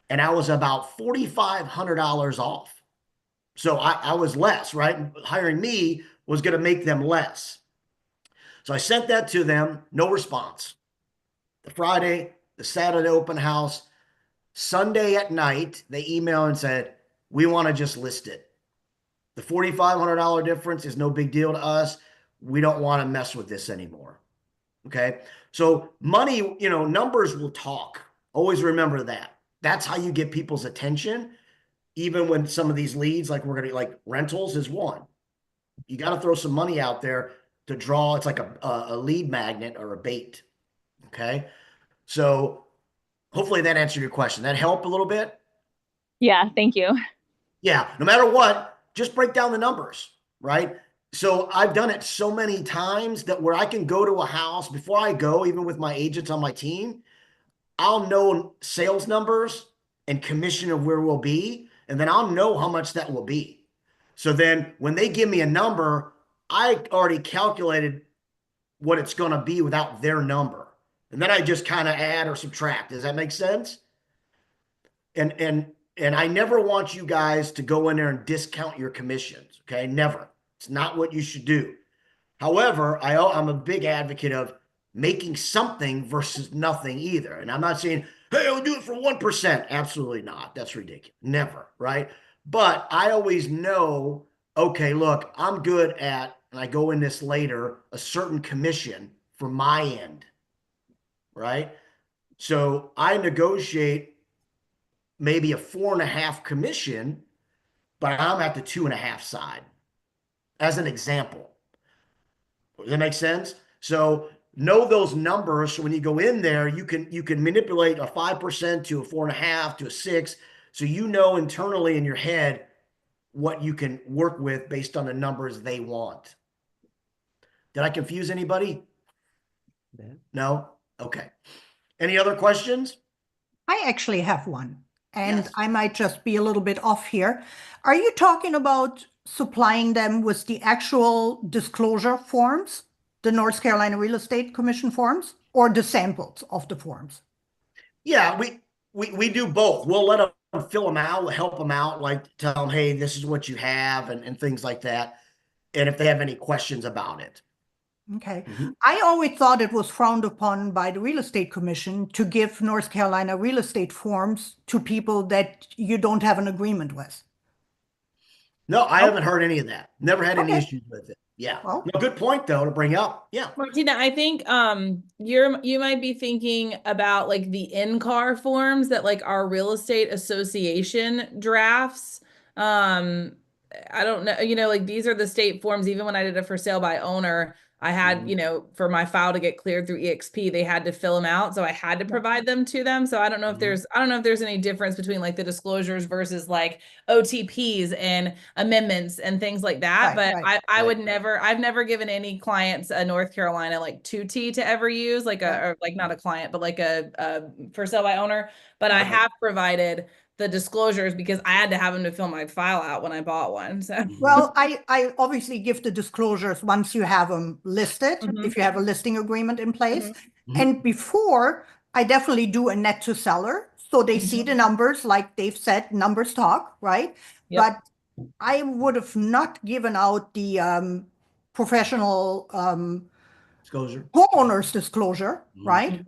And I was about $4,500 off. So I was less, right? Hiring me was going to make them less. So I sent that to them, no response. The Friday, the Saturday open house, Sunday at night, they emailed and said, we want to just list it. The $4,500 difference is no big deal to us. We don't want to mess with this anymore. Okay. So money, numbers will talk. Always remember that. That's how you get people's attention. Even when some of these leads, like rentals is one. You got to throw some money out there to draw. It's like a lead magnet or a bait. Okay. So hopefully that answered your question. That helped a little bit? Yeah, thank you. Yeah, no matter what, just break down the numbers, right? So I've done it so many times that where I can go to a house before I go, even with my agents on my team, I'll know sales numbers and commission of where we'll be, and then I'll know how much that will be. So then when they give me a number, I already calculated what it's going to be without their number. And then I just kind of add or subtract. Does that make sense? And I never want you guys to go in there and discount your commissions. Okay. Never. It's not what you should do. However, I'm a big advocate of making something versus nothing either. And I'm not saying, hey, I'll do it for 1%. Absolutely not. That's ridiculous. Never. Right. But I always know, okay, look, I'm good at, and I go in this later, a certain commission for my end. Right. So I negotiate maybe a 4.5 commission, but I'm at the 2.5 side as an example. Does that make sense? So know those numbers. So when you go in there, you can manipulate a 5% to a 4.5 to a 6. So internally in your head what you can work with based on the numbers they want. Did I confuse anybody? No? Okay. Any other questions? I actually have one, and Yes. I might just be a little bit off here. Are you talking about supplying them with the actual disclosure forms, the North Carolina Real Estate Commission forms, or the samples of the forms? Yeah, we do both. We'll let them fill them out, help them out, like tell them, hey, this is what you have, and things like that. And if they have any questions about it. Okay. Mhm. I always thought it was frowned upon by the Real Estate Commission to give North Carolina real estate forms to people that you don't have an agreement with. No, I Oh. haven't heard any of that. Never had any Okay. issues with it. Yeah. Well. No, good point though to bring up. Yeah. Martina, I think you might be thinking about like the in-car forms that like our real estate association drafts. I don't know, like these are the state forms. Even when I did a for sale by owner, I had, for my file to get cleared through EXP, they had to fill them out. So I had to provide them to them. So I don't know if there's any difference between like the disclosures versus like OTPs and amendments and things like that. Right, But right. I would never, I've never given any clients a North Carolina like 2T to ever use, like or like not a client, but like a for sale by owner. But I Right. have provided the disclosures because I had to have them to fill my file out when I bought one. So Well, I obviously give the disclosures once you have them listed, Mhm. if you have a listing agreement in place. Mhm. And before, I definitely do a net to seller. So they see the numbers, like Dave said, numbers talk, right? Yep. But I would have not given out the professional Disclosure. homeowners disclosure, Mhm. right?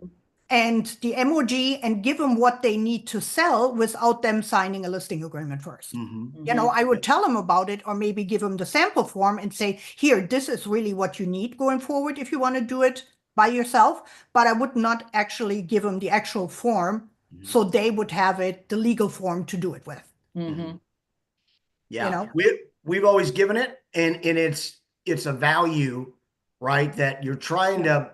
And the MOG, and give them what they need to sell without them signing a listing agreement first. Mhm. I would tell them about it, or maybe give them the sample form and say, here, this is really what you need going forward if you want to do it by yourself. But I would not actually give them the actual form, Mhm. so they would have it, the legal form to do it with. Mhm. Yeah. We've always given it, and it's a value, right? That you're trying to,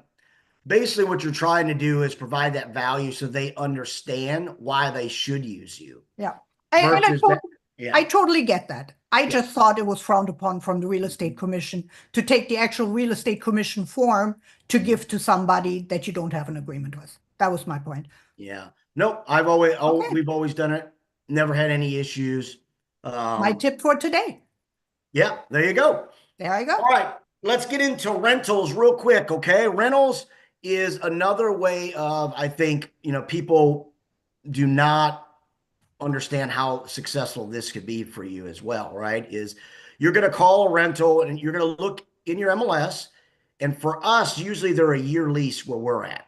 basically what you're trying to do is provide that value so they understand why they should use you. Yeah. And Versus that, yeah. I totally get that. I Yeah. just thought it was frowned upon from the Real Estate Commission to take the actual Real Estate Commission form to give to somebody that you don't have an agreement with. That was my point. Yeah. Nope. We've always done it. Never had any issues. My tip for today. Yeah, there you go. There I go. All right, let's get into rentals real quick, okay? Rentals is another way of, I think, people do not understand how successful this could be for you as well, right? Is you're going to call a rental and you're going to look in your MLS. And for us, usually they're a year lease where we're at,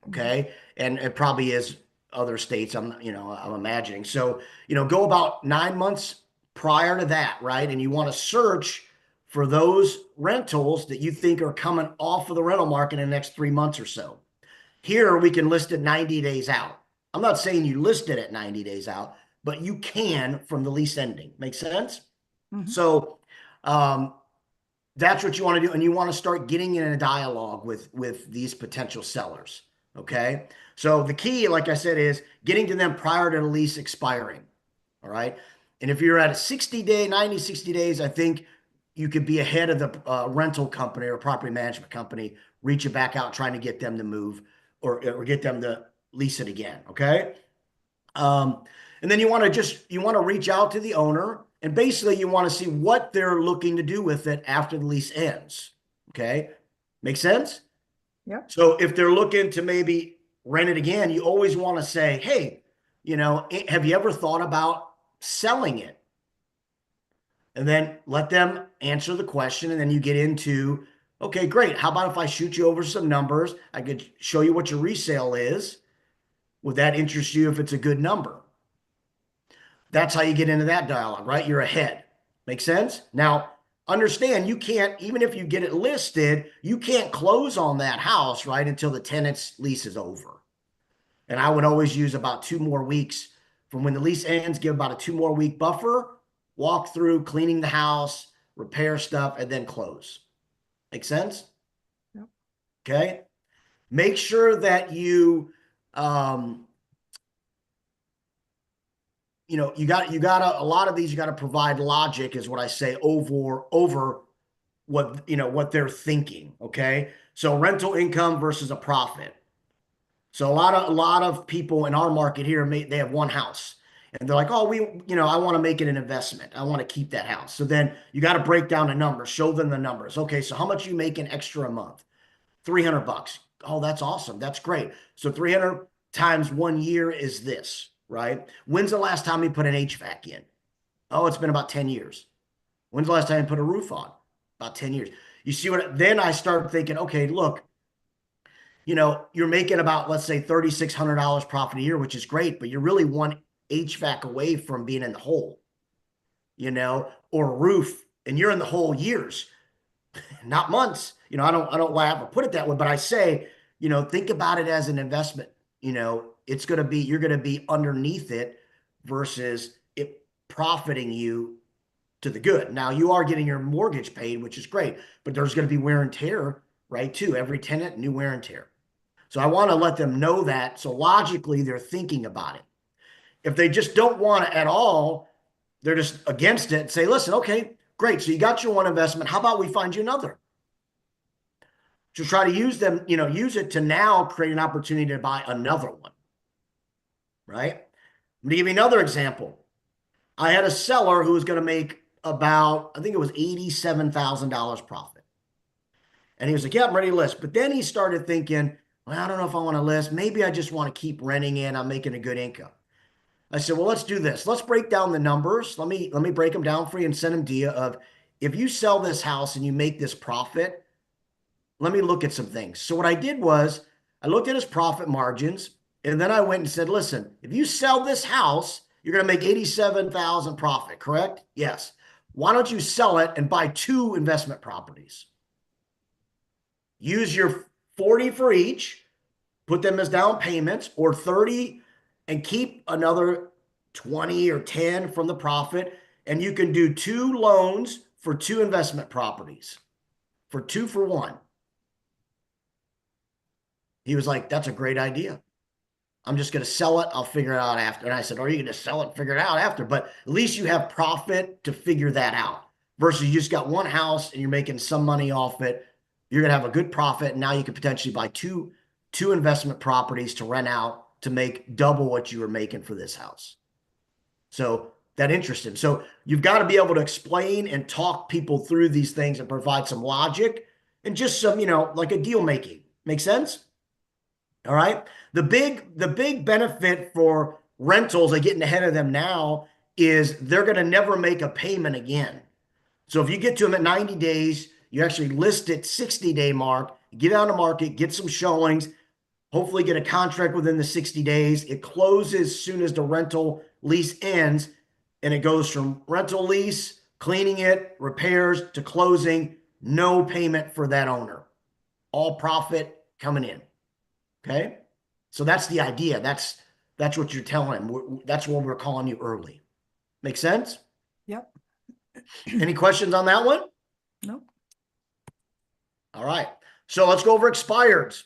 okay? And it probably is other states, I'm imagining. So, go about 9 months prior to that, right? And you want to search for those rentals that you think are coming off of the rental market in the next 3 months or so. Here, we can list it 90 days out. I'm not saying you list it at 90 days out, but you can from the lease ending. Make sense? Mhm. So that's what you want to do. And you want to start getting in a dialogue with these potential sellers. Okay. So the key, like I said, is getting to them prior to the lease expiring. All right. And if you're at a 60 days, I think you could be ahead of the rental company or property management company, reaching back out, trying to get them to move or get them to lease it again. Okay. And then you want to reach out to the owner, and basically you want to see what they're looking to do with it after the lease ends. Okay. Make sense? Yeah. So if they're looking to maybe rent it again, you always want to say, hey, have you ever thought about selling it? And then let them answer the question. And then you get into, okay, great. How about if I shoot you over some numbers? I could show you what your resale is. Would that interest you if it's a good number? That's how you get into that dialogue, right? You're ahead. Make sense? Now, understand you can't, even if you get it listed, you can't close on that house, right, until the tenant's lease is over. And I would always use about 2 more weeks from when the lease ends, give about a 2 more week buffer, walk through cleaning the house, repair stuff, and then close. Make sense? Yep. Okay. Make sure that you you know, you got a lot of these, you got to provide logic is what I say over what, you know, what they're thinking. Okay. So rental income versus a profit. So a lot of people in our market here, they have one house and they're like, oh, you know, I want to make it an investment. I want to keep that house. So then you got to break down the numbers, show them the numbers. Okay. So how much you making extra a month? $300. Oh, that's awesome. That's great. So 300 times 1 year is this, right? When's the last time you put an HVAC in? Oh, it's been about 10 years. When's the last time you put a roof on? About 10 years. You see what, then I start thinking, okay, look, you know, you're making about, let's say $3,600 profit a year, which is great, but you're really one HVAC away from being in the hole, you know, or a roof, and you're in the hole years, not months. You know, I don't laugh or put it that way, but I say, you know, think about it as an investment. You know, it's going to be, you're going to be underneath it versus it profiting you to the good. Now you are getting your mortgage paid, which is great, but there's going to be wear and tear, right? Too. Every tenant, new wear and tear. So I want to let them know that. So logically they're thinking about it. If they just don't want it at all, they're just against it. Say, listen, okay, great. So you got your one investment. How about we find you another? To try to use them, you know, use it to now create an opportunity to buy another one, right? I'm going to give you another example. I had a seller who was going to make about, I think it was $87,000 profit. And he was like, yeah, I'm ready to list. But then he started thinking, well, I don't know if I want to list. Maybe I just want to keep renting in. I'm making a good income. I said, well, let's do this. Let's break down the numbers. Let me break them down for you and send them to you of, if you sell this house and you make this profit, let me look at some things. So what I did was I looked at his profit margins, and then I went and said, listen, if you sell this house, you're going to make $87,000 profit, correct? Yes. Why don't you sell it and buy 2 investment properties? Use your 40 for each, put them as down payments, or 30 and keep another 20 or 10 from the profit. And you can do 2 loans for 2 investment properties for 2 for 1. He was like, that's a great idea. I'm just going to sell it. I'll figure it out after. And I said, are you going to sell it and figure it out after? But at least you have profit to figure that out versus you just got one house and you're making some money off it. You're going to have a good profit. And now you could potentially buy two investment properties to rent out to make double what you were making for this house. So that interests him. So you've got to be able to explain and talk people through these things and provide some logic and just some, you know, like a deal making. Make sense? All right. The big benefit for rentals, I getting ahead of them now, is they're going to never make a payment again. So if you get to them at 90 days, you actually list it 60-day mark, get on the market, get some showings, hopefully get a contract within the 60 days. It closes as soon as the rental lease ends, and it goes from rental lease, cleaning it, repairs to closing, no payment for that owner. All profit coming in. Okay, so that's the idea. That's what you're telling him. That's what we're calling you early. Make sense? Yep. Any questions on that one? Nope. All right. So let's go over expireds.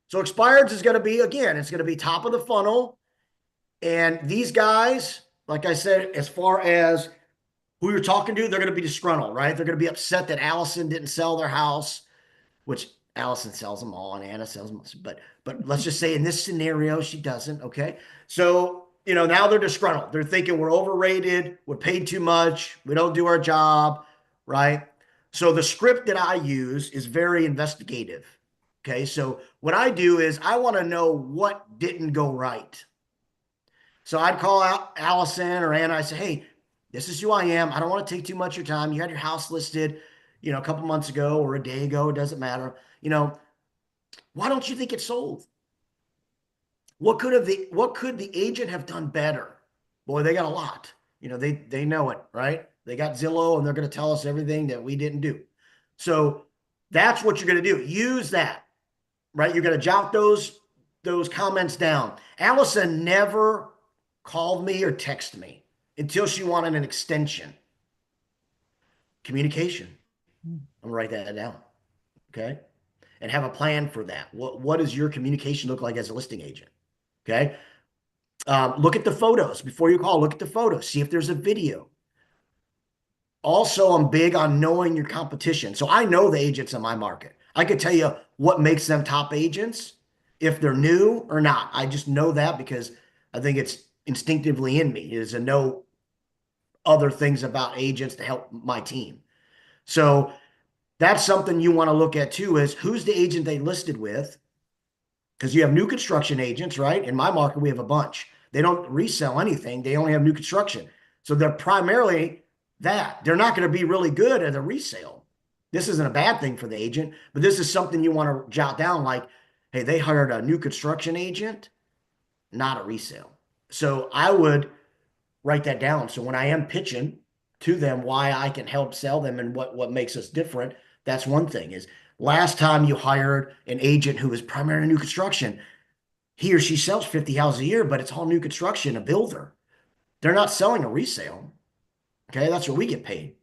So expireds is going to be, again, it's going to be top of the funnel. And these guys, like I said, as far as who you're talking to, they're going to be disgruntled, right? They're going to be upset that Allison didn't sell their house, which Allison sells them all and Anna sells them. But let's just say in this scenario, she doesn't. Okay. So, you know, now they're disgruntled. They're thinking we're overrated. We're paid too much. We don't do our job. Right. So the script that I use is very investigative. Okay. So what I do is I want to know what didn't go right. So I'd call out Allison or Anna. I say, hey, this is who I am. I don't want to take too much of your time. You had your house listed, you know, a couple months ago or a day ago. It doesn't matter. You know, why don't you think it sold? What could the agent have done better? Boy, they got a lot. You know, they know it, right? They got Zillow and they're going to tell us everything that we didn't do. So that's what you're going to do. Use that, right? You're going to jot those comments down. Allison never called me or texted me until she wanted an extension. Communication. I'm going to write that down. Okay. And have a plan for that. What does your communication look like as a listing agent? Okay. Look at the photos before you call. Look at the photos. See if there's a video. Also, I'm big on knowing your competition. So I know the agents in my market. I could tell you what makes them top agents, if they're new or not. I just know that because I think it's instinctively in me is to know other things about agents to help my team. So that's something you want to look at too, is who's the agent they listed with? Because you have new construction agents, right? In my market, we have a bunch. They don't resell anything. They only have new construction. So they're primarily that. They're not going to be really good at a resale. This isn't a bad thing for the agent, but this is something you want to jot down like, hey, they hired a new construction agent, not a resale. So I would write that down. So when I am pitching to them why I can help sell them and what makes us different, that's one thing is last time you hired an agent who was primarily new construction, he or she sells 50 houses a year, but it's all new construction, a builder. They're not selling a resale. Okay, that's what we get paid.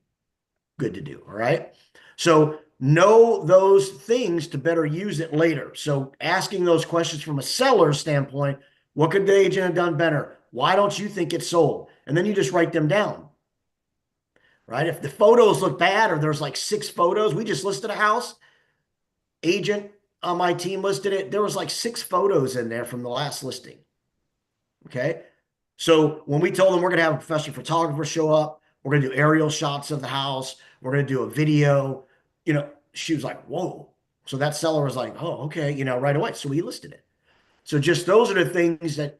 Good to do, all right? So know those things to better use it later. So asking those questions from a seller's standpoint, what could the agent have done better? Why don't you think it's sold? And then you just write them down, right? If the photos look bad or there's like 6 photos, we just listed a house, agent on my team listed it. There was like 6 photos in there from the last listing, okay? So when we told them we're going to have a professional photographer show up, we're going to do aerial shots of the house, we're going to do a video, you know, she was like, whoa. So that seller was like, oh, okay, you know, right away. So we listed it. So just those are the things that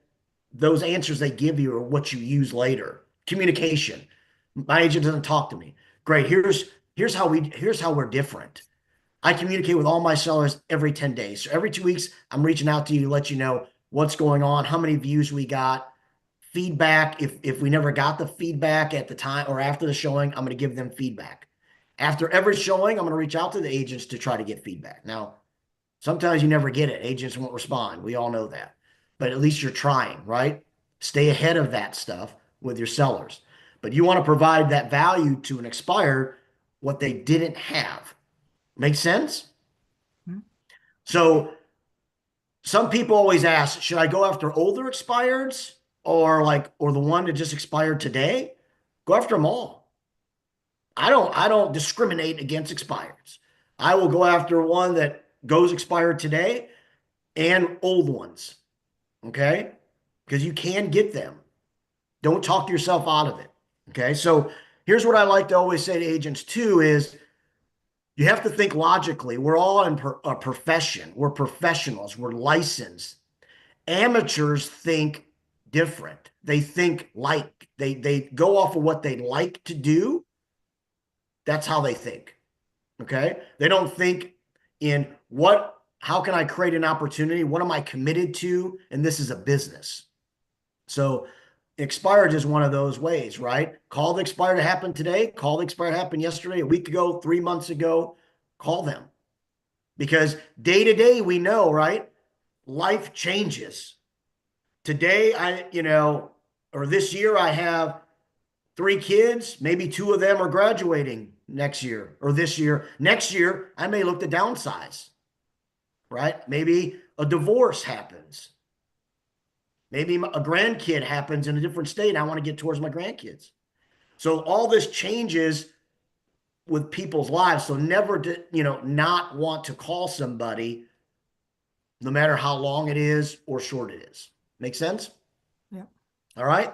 those answers they give you are what you use later. Communication. My agent doesn't talk to me. Great. Here's how we're different. I communicate with all my sellers every 10 days. So every 2 weeks, I'm reaching out to you to let you know what's going on, how many views we got, feedback. If we never got the feedback at the time or after the showing, I'm going to give them feedback. After every showing, I'm going to reach out to the agents to try to get feedback. Now, sometimes you never get it. Agents won't respond. We all know that. But at least you're trying, right? Stay ahead of that stuff with your sellers. But you want to provide that value to an expired, what they didn't have. Make sense? Mm-hmm. So some people always ask, should I go after older expireds or the one that just expired today? Go after them all. I don't discriminate against expireds. I will go after one that goes expired today and old ones. Okay? Because you can get them. Don't talk yourself out of it. Okay? So here's what I like to always say to agents too is you have to think logically. We're all in a profession. We're professionals. We're licensed. Amateurs think different. They think like they go off of what they like to do. That's how they think. Okay? They don't think in how can I create an opportunity? What am I committed to? And this is a business. So expired is one of those ways, right? Call the expired to happen today. Call the expired happened yesterday, a week ago, 3 months ago. Call them. Because day to day, we know, right? Life changes. Today, or this year, I have 3 kids. Maybe 2 of them are graduating next year or this year. Next year, I may look to downsize, right? Maybe a divorce happens. Maybe a grandkid happens in a different state and I want to get towards my grandkids. So all this changes with people's lives. So never, not want to call somebody no matter how long it is or short it is. Make sense? Yeah. All right.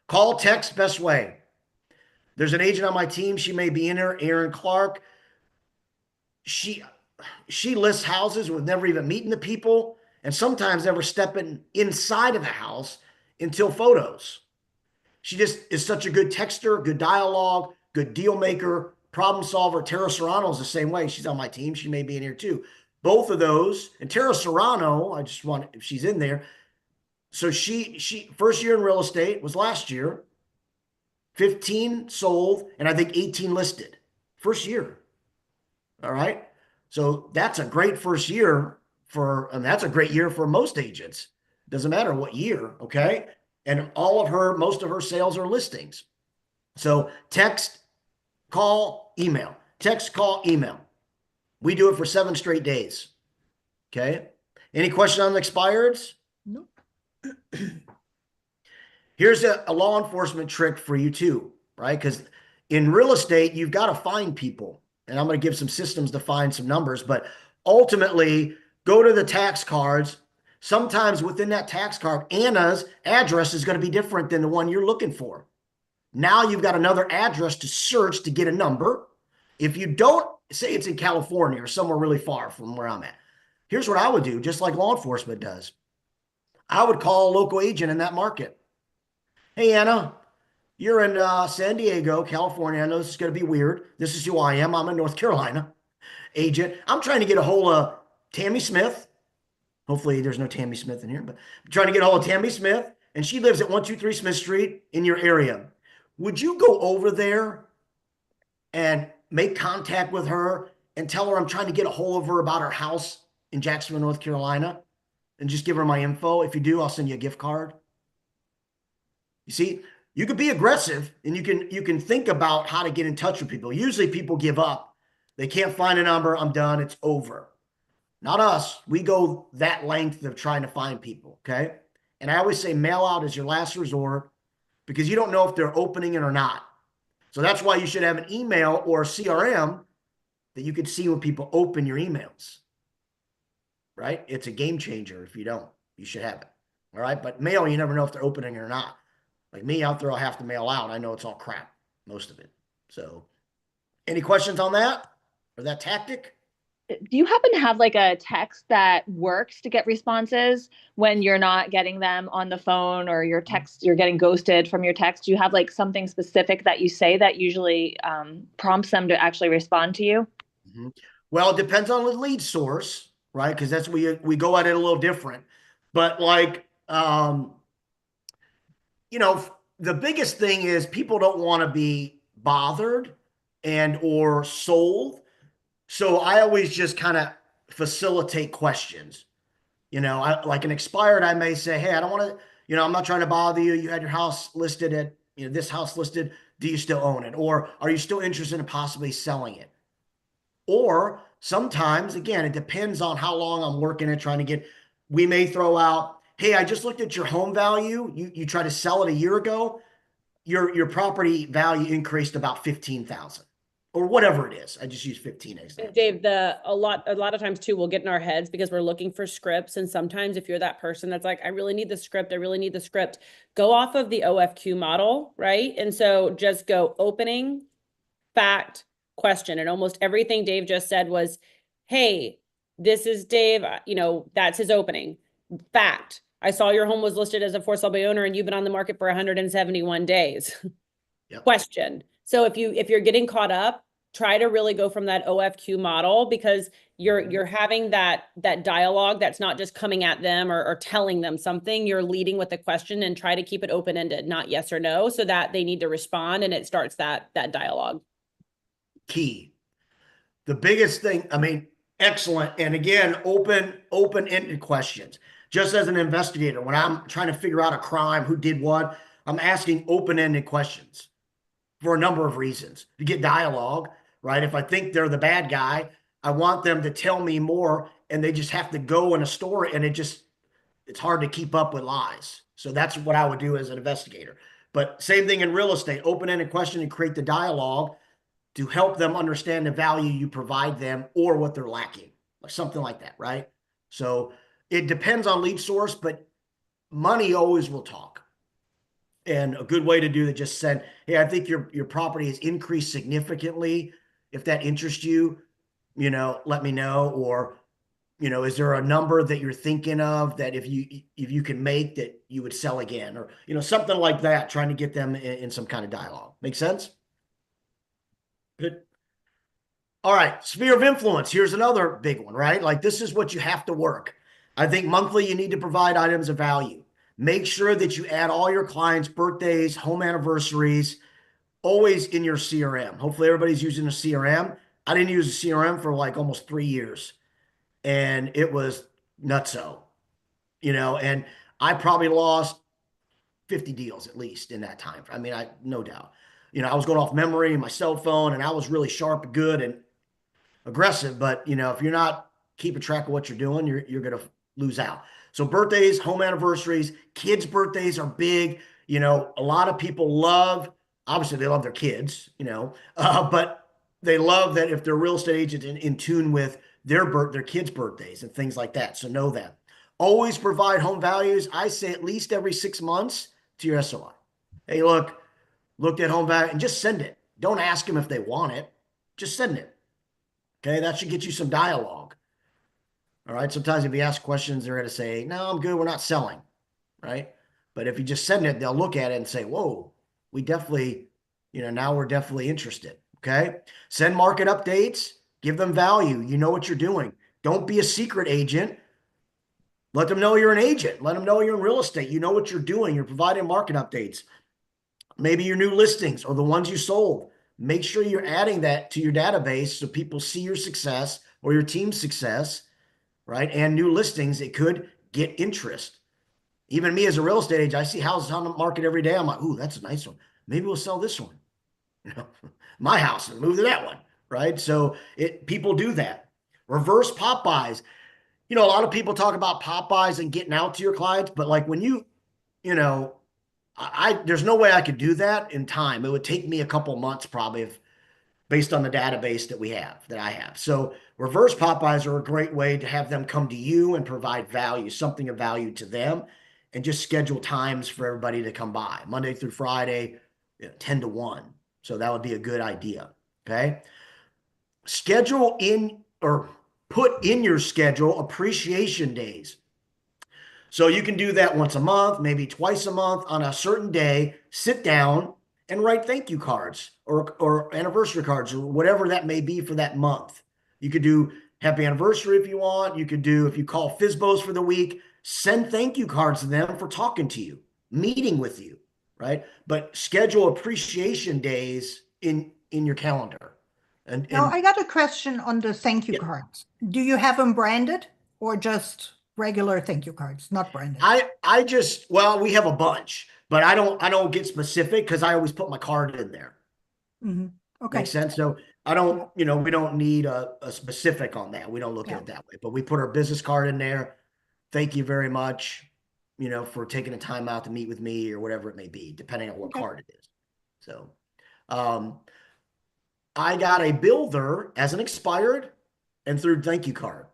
Call, text, best way. There's an agent on my team. She may be in there, Erin Clark. She lists houses with never even meeting the people and sometimes never stepping inside of the house until photos. She just is such a good texter, good dialogue, good deal maker, problem solver. Tara Serrano is the same way. She's on my team. She may be in here too. Both of those. And Tara Serrano, if she's in there. So she first year in real estate was last year. 15 sold and I think 18 listed. First year. All right. So that's a great first year and that's a great year for most agents. Doesn't matter what year. Okay. And most of her sales are listings. So text, call, email, text, call, email. We do it for 7 straight days. Okay. Any question on the expireds? Nope. Here's a law enforcement trick for you too, right? Because in real estate, you've got to find people. And I'm going to give some systems to find some numbers, but ultimately go to the tax cards. Sometimes within that tax card, Anna's address is going to be different than the one you're looking for. Now you've got another address to search to get a number. If you don't, say it's in California or somewhere really far from where I'm at, here's what I would do, just like law enforcement does. I would call a local agent in that market. Hey, Anna, you're in San Diego, California. I know this is going to be weird. This is who I am. I'm a North Carolina agent. I'm trying to get a hold of Tammy Smith. Hopefully there's no Tammy Smith in here, but I'm trying to get a hold of Tammy Smith, and she lives at 123 Smith Street in your area. Would you go over there and make contact with her and tell her I'm trying to get a hold of her about her house in Jacksonville, North Carolina, and just give her my info? If you do, I'll send you a gift card. You see, you could be aggressive, and you can think about how to get in touch with people. Usually people give up. They can't find a number. I'm done. It's over. Not us. We go that length of trying to find people, okay? And I always say mail out is your last resort because you don't know if they're opening it or not. So that's why you should have an email or a CRM that you can see when people open your emails, right? It's a game changer if you don't. You should have it, all right? But mail, you never know if they're opening it or not. Like me, out there, I'll have to mail out. I know it's all crap, most of it. So any questions on that or that tactic? Do you happen to have like a text that works to get responses when you're not getting them on the phone, or your text, you're getting ghosted from your text? Do you have like something specific that you say that usually prompts them to actually respond to you? Mm-hmm. Well, it depends on the lead source, right? Because that's we go at it a little different. But like, you know, the biggest thing is people don't want to be bothered and or sold. So I always just kind of facilitate questions. You know, like an expired, I may say, hey, I don't want to, you know, I'm not trying to bother you. You had your house listed at, you know, this house listed. Do you still own it? Or are you still interested in possibly selling it? Or sometimes, again, it depends on how long I'm working at trying to get, we may throw out, hey, I just looked at your home value. You tried to sell it a year ago. Your property value increased about 15,000. Or whatever it is. I just use 15 as that. Dave, a lot of times too, we'll get in our heads because we're looking for scripts. And sometimes if you're that person that's like, I really need the script, I really need the script, go off of the OFQ model, right? And so just go opening, fact, question. And almost everything Dave just said was, hey, this is Dave, you know, that's his opening. Fact, I saw your home was listed as a for sale by owner and you've been on the market for 171 days. Yep. Question. So if you're getting caught up, try to really go from that OFQ model, because you're having that dialogue that's not just coming at them or telling them something. You're leading with a question, and try to keep it open-ended, not yes or no, so that they need to respond, and it starts that dialogue. Key. The biggest thing, I mean, excellent. And again, open-ended questions. Just as an investigator, when I'm trying to figure out a crime, who did what, I'm asking open-ended questions for a number of reasons. To get dialogue, right? If I think they're the bad guy, I want them to tell me more, and they just have to go in a story, and it's hard to keep up with lies. So that's what I would do as an investigator. But same thing in real estate, open-ended question and create the dialogue to help them understand the value you provide them or what they're lacking, like something like that, right? So it depends on lead source, but money always will talk. And a good way to do that, just said, hey, I think your property has increased significantly. If that interests you, you know, let me know. Or, you know, is there a number that you're thinking of that if you can make that you would sell again, or, you know, something like that, trying to get them in some kind of dialogue. Make sense? Good. All right. Sphere of influence. Here's another big one, right? Like, this is what you have to work. I think monthly you need to provide items of value. Make sure that you add all your clients' birthdays, home anniversaries, always in your CRM. Hopefully everybody's using a CRM. I didn't use a CRM for like almost 3 years, and it was nutso, you know, and I probably lost 50 deals at least in that time. I mean, no doubt, you know, I was going off memory and my cell phone, and I was really sharp, good, and aggressive. But, you know, if you're not keeping track of what you're doing, you're going to lose out. So birthdays, home anniversaries, kids' birthdays are big. You know, a lot of people love, obviously they love their kids, you know, but they love that if they're real estate agents in tune with their kids' birthdays and things like that. So know that. Always provide home values. I say at least every 6 months to your SOI. Hey, looked at home value, and just send it. Don't ask them if they want it. Just send it. Okay, that should get you some dialogue. All right. Sometimes if you ask questions, they're going to say, no, I'm good. We're not selling. Right. But if you just send it, they'll look at it and say, whoa, we definitely, you know, now we're definitely interested. Okay. Send market updates, give them value. You know what you're doing. Don't be a secret agent. Let them know you're an agent. Let them know you're in real estate. You know what you're doing. You're providing market updates. Maybe your new listings or the ones you sold. Make sure you're adding that to your database so people see your success or your team's success, right? And new listings, it could get interest. Even me as a real estate agent, I see houses on the market every day. I'm like, ooh, that's a nice one. Maybe we'll sell this one. You know, my house and move to that one, right? So people do that. Reverse pop buys. You know, a lot of people talk about pop buys and getting out to your clients, but like when you know, there's no way I could do that in time. It would take me a couple months probably based on the database that I have. So reverse pop buys are a great way to have them come to you and provide value, something of value to them, and just schedule times for everybody to come by Monday through Friday, 10 to 1. So that would be a good idea. Okay. Schedule in or put in your schedule appreciation days. So you can do that once a month, maybe twice a month on a certain day. Sit down and write thank you cards or anniversary cards or whatever that may be for that month. You could do happy anniversary if you want. You could do, if you call FSBOs for the week, send thank you cards to them for talking to you, meeting with you, right? But schedule appreciation days in your calendar. And Now, I got a question on the thank you Yeah. cards. Do you have them branded or just regular thank you cards, not branded? I just, well, we have a bunch, but I don't get specific because I always put my card in there. Mhm. Okay. Makes sense. So I don't, you know, we don't need a specific on that. We don't look at it that way, but we put our business card in there. Thank you very much, you know, for taking the time out to meet with me or whatever it may be, depending on what Okay. card it is. So, I got a builder as an expired and through thank you card.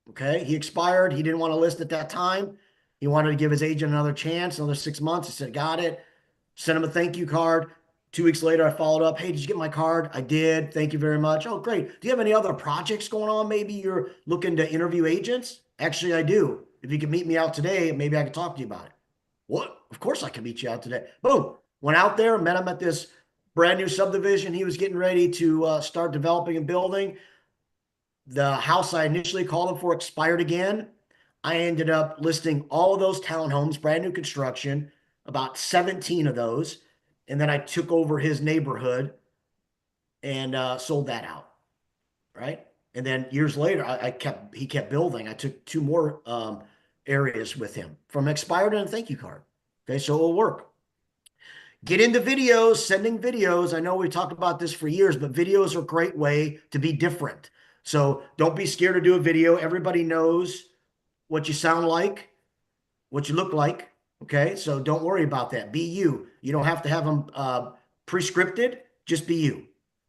Okay. He expired. He didn't want to list at that time. He wanted to give his agent another chance, another 6 months. I said, got it. Sent him a thank you card. 2 weeks later, I followed up. Hey, did you get my card? I did. Thank you very much. Oh, great. Do you have any other projects going on? Maybe you're looking to interview agents? Actually, I do. If you could meet me out today, maybe I could talk to you about it. What? Of course I can meet you out today. Boom. Went out there, met him at this brand new subdivision he was getting ready to start developing and building. The house I initially called him for expired again. I ended up listing all of those townhomes, brand new construction, about 17 of those. And then I took over his neighborhood and sold that out. Right. And then years later, he kept building. I took 2 more areas with him from expired and a thank you card. Okay. So it'll work. Get into videos, sending videos. I know we talked about this for years, but videos are a great way to be different. So don't be scared to do a video. Everybody knows what you sound like, what you look like. Okay. So don't worry about that. Be you. You don't have to have them pre-scripted. Just be you,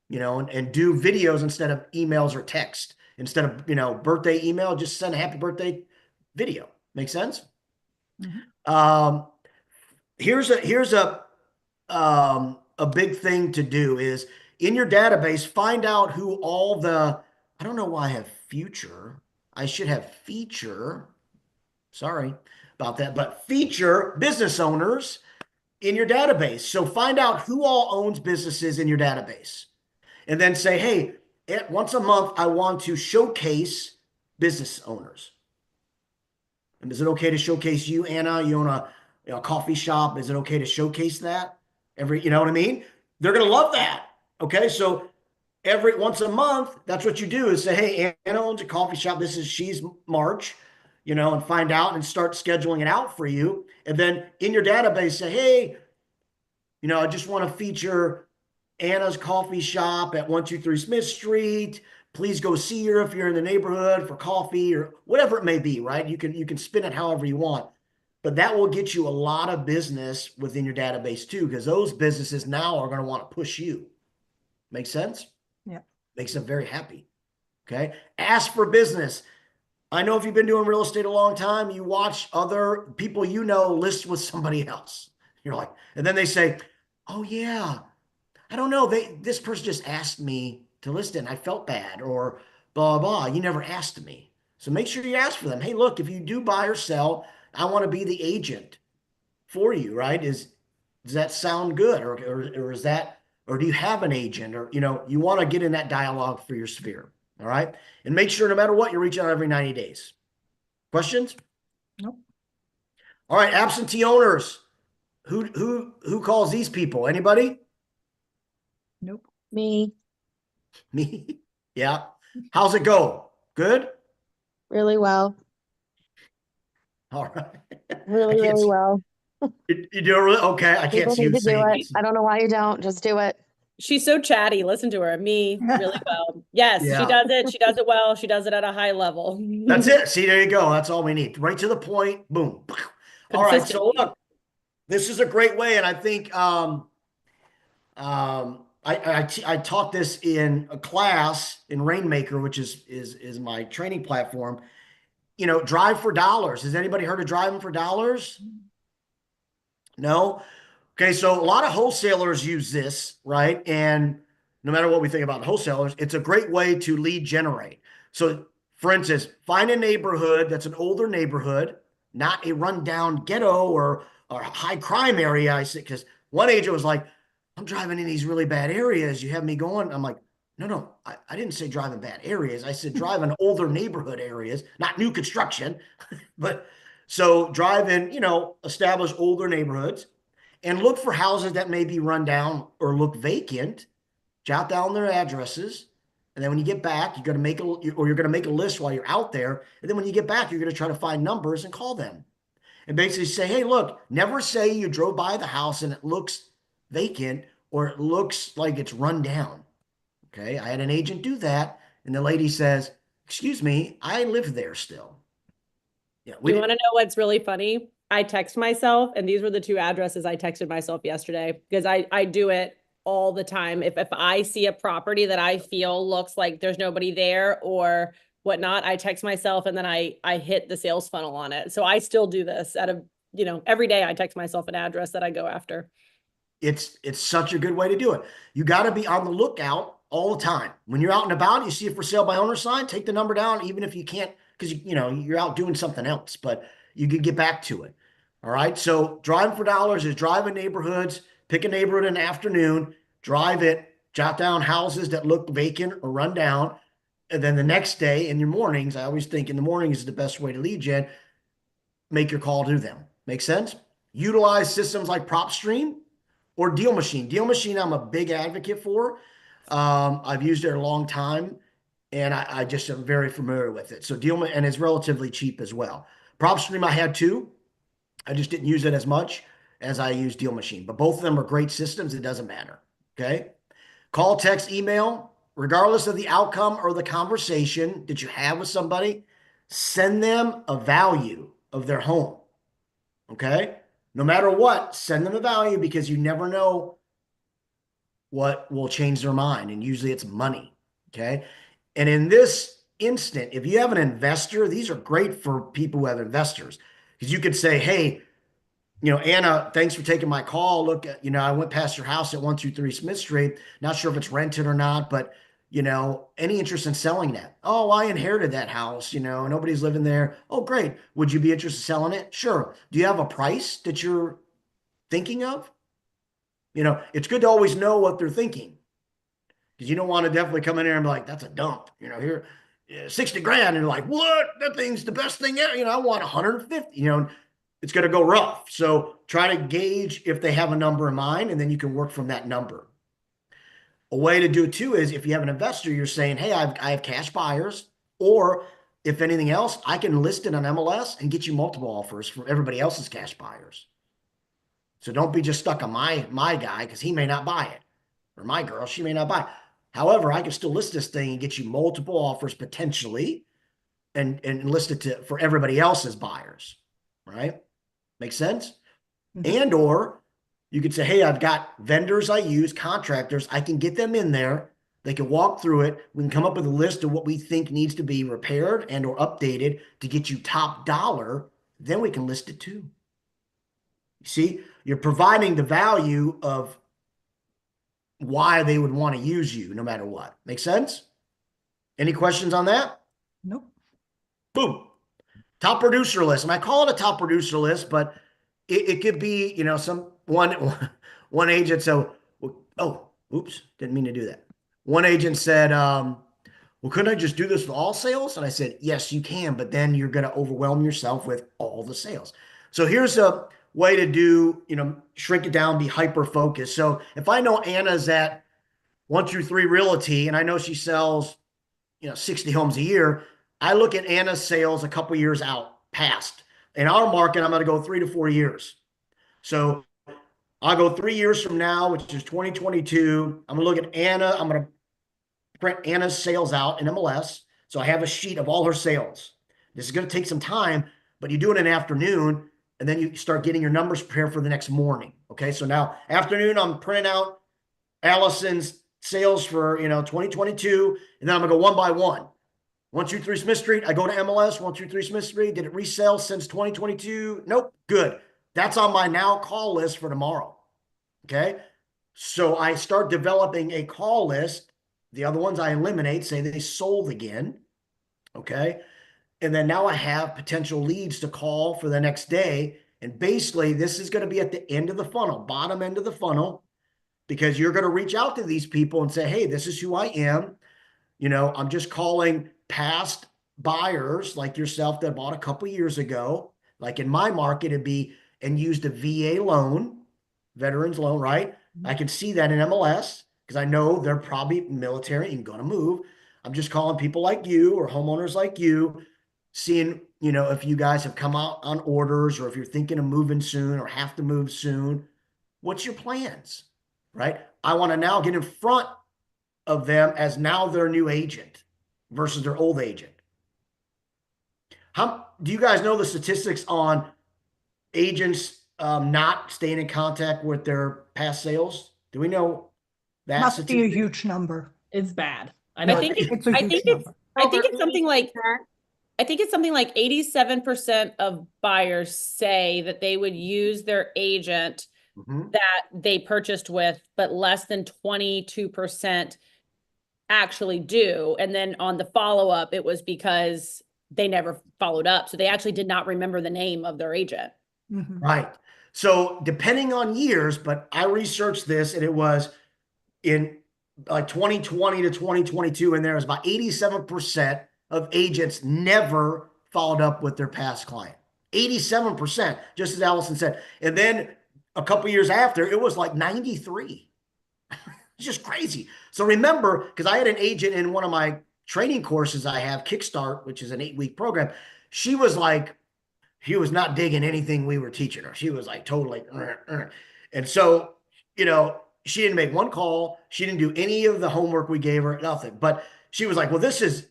you know, and do videos instead of emails or text. Instead of, you know, birthday email, just send a happy birthday video. Make sense? Mhm. Here's a big thing to do is in your database, find out who all the, I don't know why I have future. I should have feature. Sorry about that, but feature business owners in your database. So find out who all owns businesses in your database. And then say, hey, once a month, I want to showcase business owners. And is it okay to showcase you, Anna? You own a coffee shop. Is it okay to showcase that? You know what I mean? They're going to love that. Okay. So once a month, that's what you do is say, hey, Anna owns a coffee shop. She's March, you know, and find out and start scheduling it out for you. And then in your database, say, hey, you know, I just want to feature Anna's coffee shop at 123 Smith Street. Please go see her if you're in the neighborhood for coffee or whatever it may be, right? You can spin it however you want. but that will get you a lot of business within your database too, because those businesses now are going to want to push you. Make sense? Yeah. Makes them very happy. Okay. Ask for business. I know if you've been doing real estate a long time, you watch other people you know list with somebody else. You're like, and then they say, oh yeah, I don't know. This person just asked me to list it and I felt bad, or blah, blah. You never asked me. So make sure you ask for them. Hey, look, if you do buy or sell, I want to be the agent for you, right? Does that sound good? Or is that, or do you have an agent? Or, you want to get in that dialogue for your sphere. All right. And make sure no matter what, you're reaching out every 90 days. Questions? Nope. All right. Absentee owners. Who calls these people? Anybody? Nope. Me, Me? Yeah. How's it go? Good? really well. All right. Really, I can't really see- well. You do it really? Okay. I can't People see need you to do saying it. this. I don't know why you don't. Just do it. She's so chatty. Listen to her. Me, really well. Yes, Yeah. she does it. She does it well. She does it at a high level. That's it. See, there you go. That's all we need. Right to the point. Boom. All right. So Consistently. look, this is a great way. And I think I taught this in a class in Rainmaker, which is my training platform. Drive for dollars. Has anybody heard of driving for dollars? No? Okay, so a lot of wholesalers use this, right? And no matter what we think about wholesalers, it's a great way to lead generate. So for instance, find a neighborhood that's an older neighborhood, not a rundown ghetto or high crime area. I said, because one agent was like, I'm driving in these really bad areas. You have me going. I'm like, no, I didn't say driving bad areas. I said driving older neighborhood areas, not new construction. But so drive in, establish older neighborhoods and look for houses that may be run down or look vacant. Jot down their addresses. And then when you get back, you're going to make a list while you're out there. And then when you get back, you're going to try to find numbers and call them. And basically say, hey, look, never say you drove by the house and it looks vacant or it looks like it's run down. Okay, I had an agent do that, and the lady says, excuse me, I live there still. Yeah, You want to know what's really funny? I text myself, and these were the two addresses I texted myself yesterday because I do it all the time. If I see a property that I feel looks like there's nobody there or whatnot, I text myself and then I hit the sales funnel on it. So I still do this every day I text myself an address that I go after. It's such a good way to do it. You got to be on the lookout all the time. When you're out and about, you see a for sale by owner sign, take the number down, even if you can't, because you're out doing something else, but you can get back to it. All right. So driving for dollars is driving neighborhoods, pick a neighborhood in the afternoon, drive it, jot down houses that look vacant or run down. And then the next day in your mornings, I always think in the morning is the best way to lead gen, make your call to them. Make sense? Utilize systems like PropStream or Deal Machine. Deal Machine, I'm a big advocate for. I've used it a long time and I just am very familiar with it. So and it's relatively cheap as well. PropStream I had too. I just didn't use it as much as I use Deal Machine, but both of them are great systems. It doesn't matter. Okay. Call, text, email, regardless of the outcome or the conversation that you have with somebody, send them a value of their home. Okay. No matter what, send them a value because you never know what will change their mind. And usually it's money. Okay. And in this instant, if you have an investor, these are great for people who have investors because you could say, hey, Anna, thanks for taking my call. Look, I went past your house at 123 Smith Street. Not sure if it's rented or not, but any interest in selling that? Oh, I inherited that house, nobody's living there. Oh, great. Would you be interested in selling it? Sure. Do you have a price that you're thinking of? It's good to always know what they're thinking because you don't want to definitely come in here and be like, that's a dump, here, 60 grand. And you're like, what? That thing's the best thing ever. I want 150, it's going to go rough. So try to gauge if they have a number in mind and then you can work from that number. A way to do it too is if you have an investor, you're saying, hey, I have cash buyers, or if anything else, I can list it on MLS and get you multiple offers from everybody else's cash buyers. So don't be just stuck on my guy because he may not buy it, or my girl, she may not buy it. However, I can still list this thing and get you multiple offers potentially and list it for everybody else's buyers, right? Make sense? Mhm. And or you could say, hey, I've got vendors I use, contractors, I can get them in there. They can walk through it. We can come up with a list of what we think needs to be repaired and or updated to get you top dollar. Then we can list it too. You see, you're providing the value of why they would want to use you no matter what. Make sense? Any questions on that? Nope. Boom. Top producer list. And I call it a top producer list, but it could be, you know, one agent. So, oh, oops, didn't mean to do that. One agent said, well, couldn't I just do this with all sales? And I said, yes, you can, but then you're going to overwhelm yourself with all the sales. So here's a way to do, you know, shrink it down, be hyper focused. So if I know Anna's at 1 through 3 Realty and I know she sells, you know, 60 homes a year, I look at Anna's sales a couple years out past. In our market, I'm going to go 3 to 4 years. So I'll go 3 years from now, which is 2022. I'm going to look at Anna. I'm going to print Anna's sales out in MLS. So I have a sheet of all her sales. This is going to take some time, but you do it in the afternoon and then you start getting your numbers prepared for the next morning. Okay. So now afternoon, I'm printing out Allison's sales for, you know, 2022. And then I'm going to go one by one. 123 Smith Street. I go to MLS, 123 Smith Street. Did it resell since 2022? Nope. Good. That's on my now call list for tomorrow. Okay. So I start developing a call list. The other ones I eliminate, say they sold again. Okay. And then now I have potential leads to call for the next day. And basically, this is going to be at the end of the funnel, bottom end of the funnel, because you're going to reach out to these people and say, hey, this is who I am. You know, I'm just calling past buyers like yourself that bought a couple years ago. Like in my market, it'd be and used a VA loan, veterans loan, right? I can see that in MLS because I know they're probably military and going to move. I'm just calling people like you or homeowners like you, seeing, you know, if you guys have come out on orders or if you're thinking of moving soon or have to move soon. What's your plans, right? I want to now get in front of them as now their new agent versus their old agent. How do you guys know the statistics on agents not staying in contact with their past sales? Do we know that? Must be a huge number. It's bad. I I know. think It's a I huge think number. it's something like 87% of buyers say that they would use their agent Mhm. that they purchased with, but less than 22% actually do. And then on the follow-up, it was because they never followed up. So they actually did not remember the name of their agent. Mhm. Right. So depending on years, but I researched this and it was in like 2020 to 2022, and there was about 87% of agents never followed up with their past client. 87%, just as Allison said. And then a couple years after, it was like 93. It's just crazy. So remember, because I had an agent in one of my training courses I have, Kickstart, which is an 8-week program. She was like, he was not digging anything we were teaching her. She was like totally. And so, you know, she didn't make one call. She didn't do any of the homework we gave her, nothing. But she was like, well, this is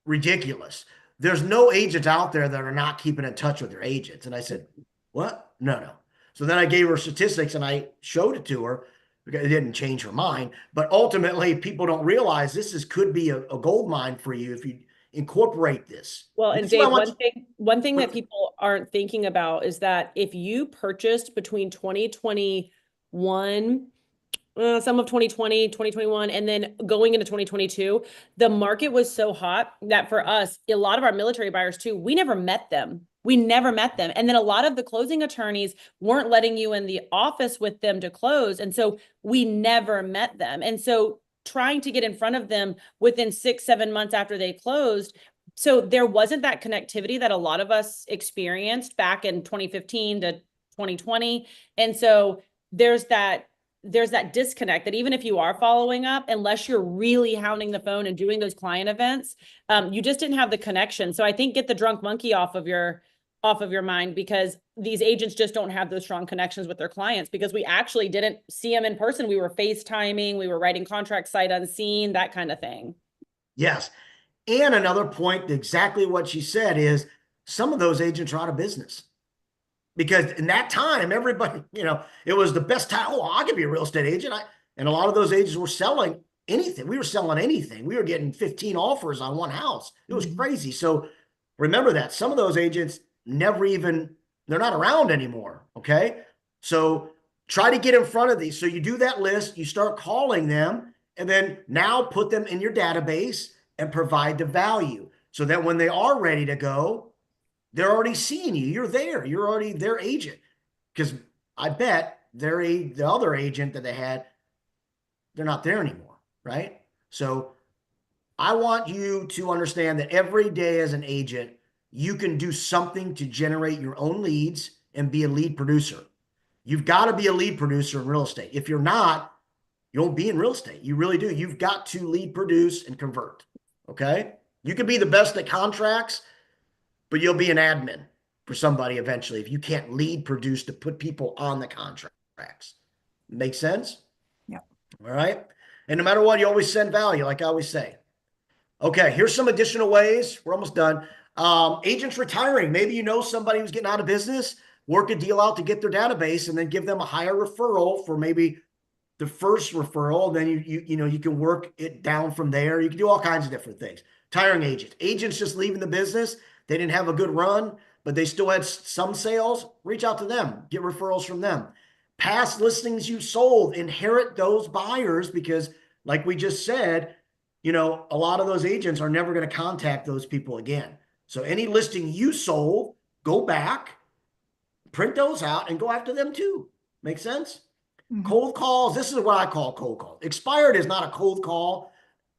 ridiculous. There's no agents out there that are not keeping in touch with their agents. And I said, what? No. So then I gave her statistics and I showed it to her because it didn't change her mind. But ultimately, people don't realize could be a gold mine for you if you incorporate this. Well, and This is why I Dave, want one thing that people aren't thinking about is that if you purchased between 2021, some of 2020, 2021, and then going into 2022, the market was so hot that for us, a lot of our military buyers too, we never met them. And then a lot of the closing attorneys weren't letting you in the office with them to close. And so we never met them. And so trying to get in front of them within 6-7 months after they closed. So there wasn't that connectivity that a lot of us experienced back in 2015 to 2020. And so there's that disconnect that even if you are following up, unless you're really hounding the phone and doing those client events, you just didn't have the connection. So I think get the drunk monkey off of your mind, because these agents just don't have those strong connections with their clients, because we actually didn't see them in person. We were FaceTiming, we were writing contracts sight unseen, that kind of thing. Yes. And another point, exactly what she said, is some of those agents are out of business. because in that time, everybody, it was the best time. Oh, I could be a real estate agent. And a lot of those agents were selling anything. We were selling anything. We were getting 15 offers on one house. It was crazy. So remember that some of those agents they're not around anymore. Okay. So try to get in front of these. So you do that list, you start calling them, and then now put them in your database and provide the value so that when they are ready to go, they're already seeing you. You're there. You're already their agent. Because I bet the other agent that they had, they're not there anymore, right? So I want you to understand that every day as an agent, you can do something to generate your own leads and be a lead producer. You've got to be a lead producer in real estate. If you're not, you won't be in real estate. You really do. You've got to lead produce and convert. Okay. You can be the best at contracts, but you'll be an admin for somebody eventually if you can't lead produce to put people on the contracts. Make sense? Yeah. All right. And no matter what, you always send value, like I always say. Okay. Here's some additional ways. We're almost done. Agents retiring. Maybe you know somebody who's getting out of business. Work a deal out to get their database and then give them a higher referral for maybe the first referral. Then you can work it down from there. You can do all kinds of different things. Retiring agents just leaving the business. They didn't have a good run, but they still had some sales. Reach out to them, get referrals from them. Past listings you sold, inherit those buyers because like we just said, a lot of those agents are never going to contact those people again. So any listing you sold, go back, print those out and go after them too. Make sense? Mm-hmm. Cold calls. This is what I call cold calls. Expired is not a cold call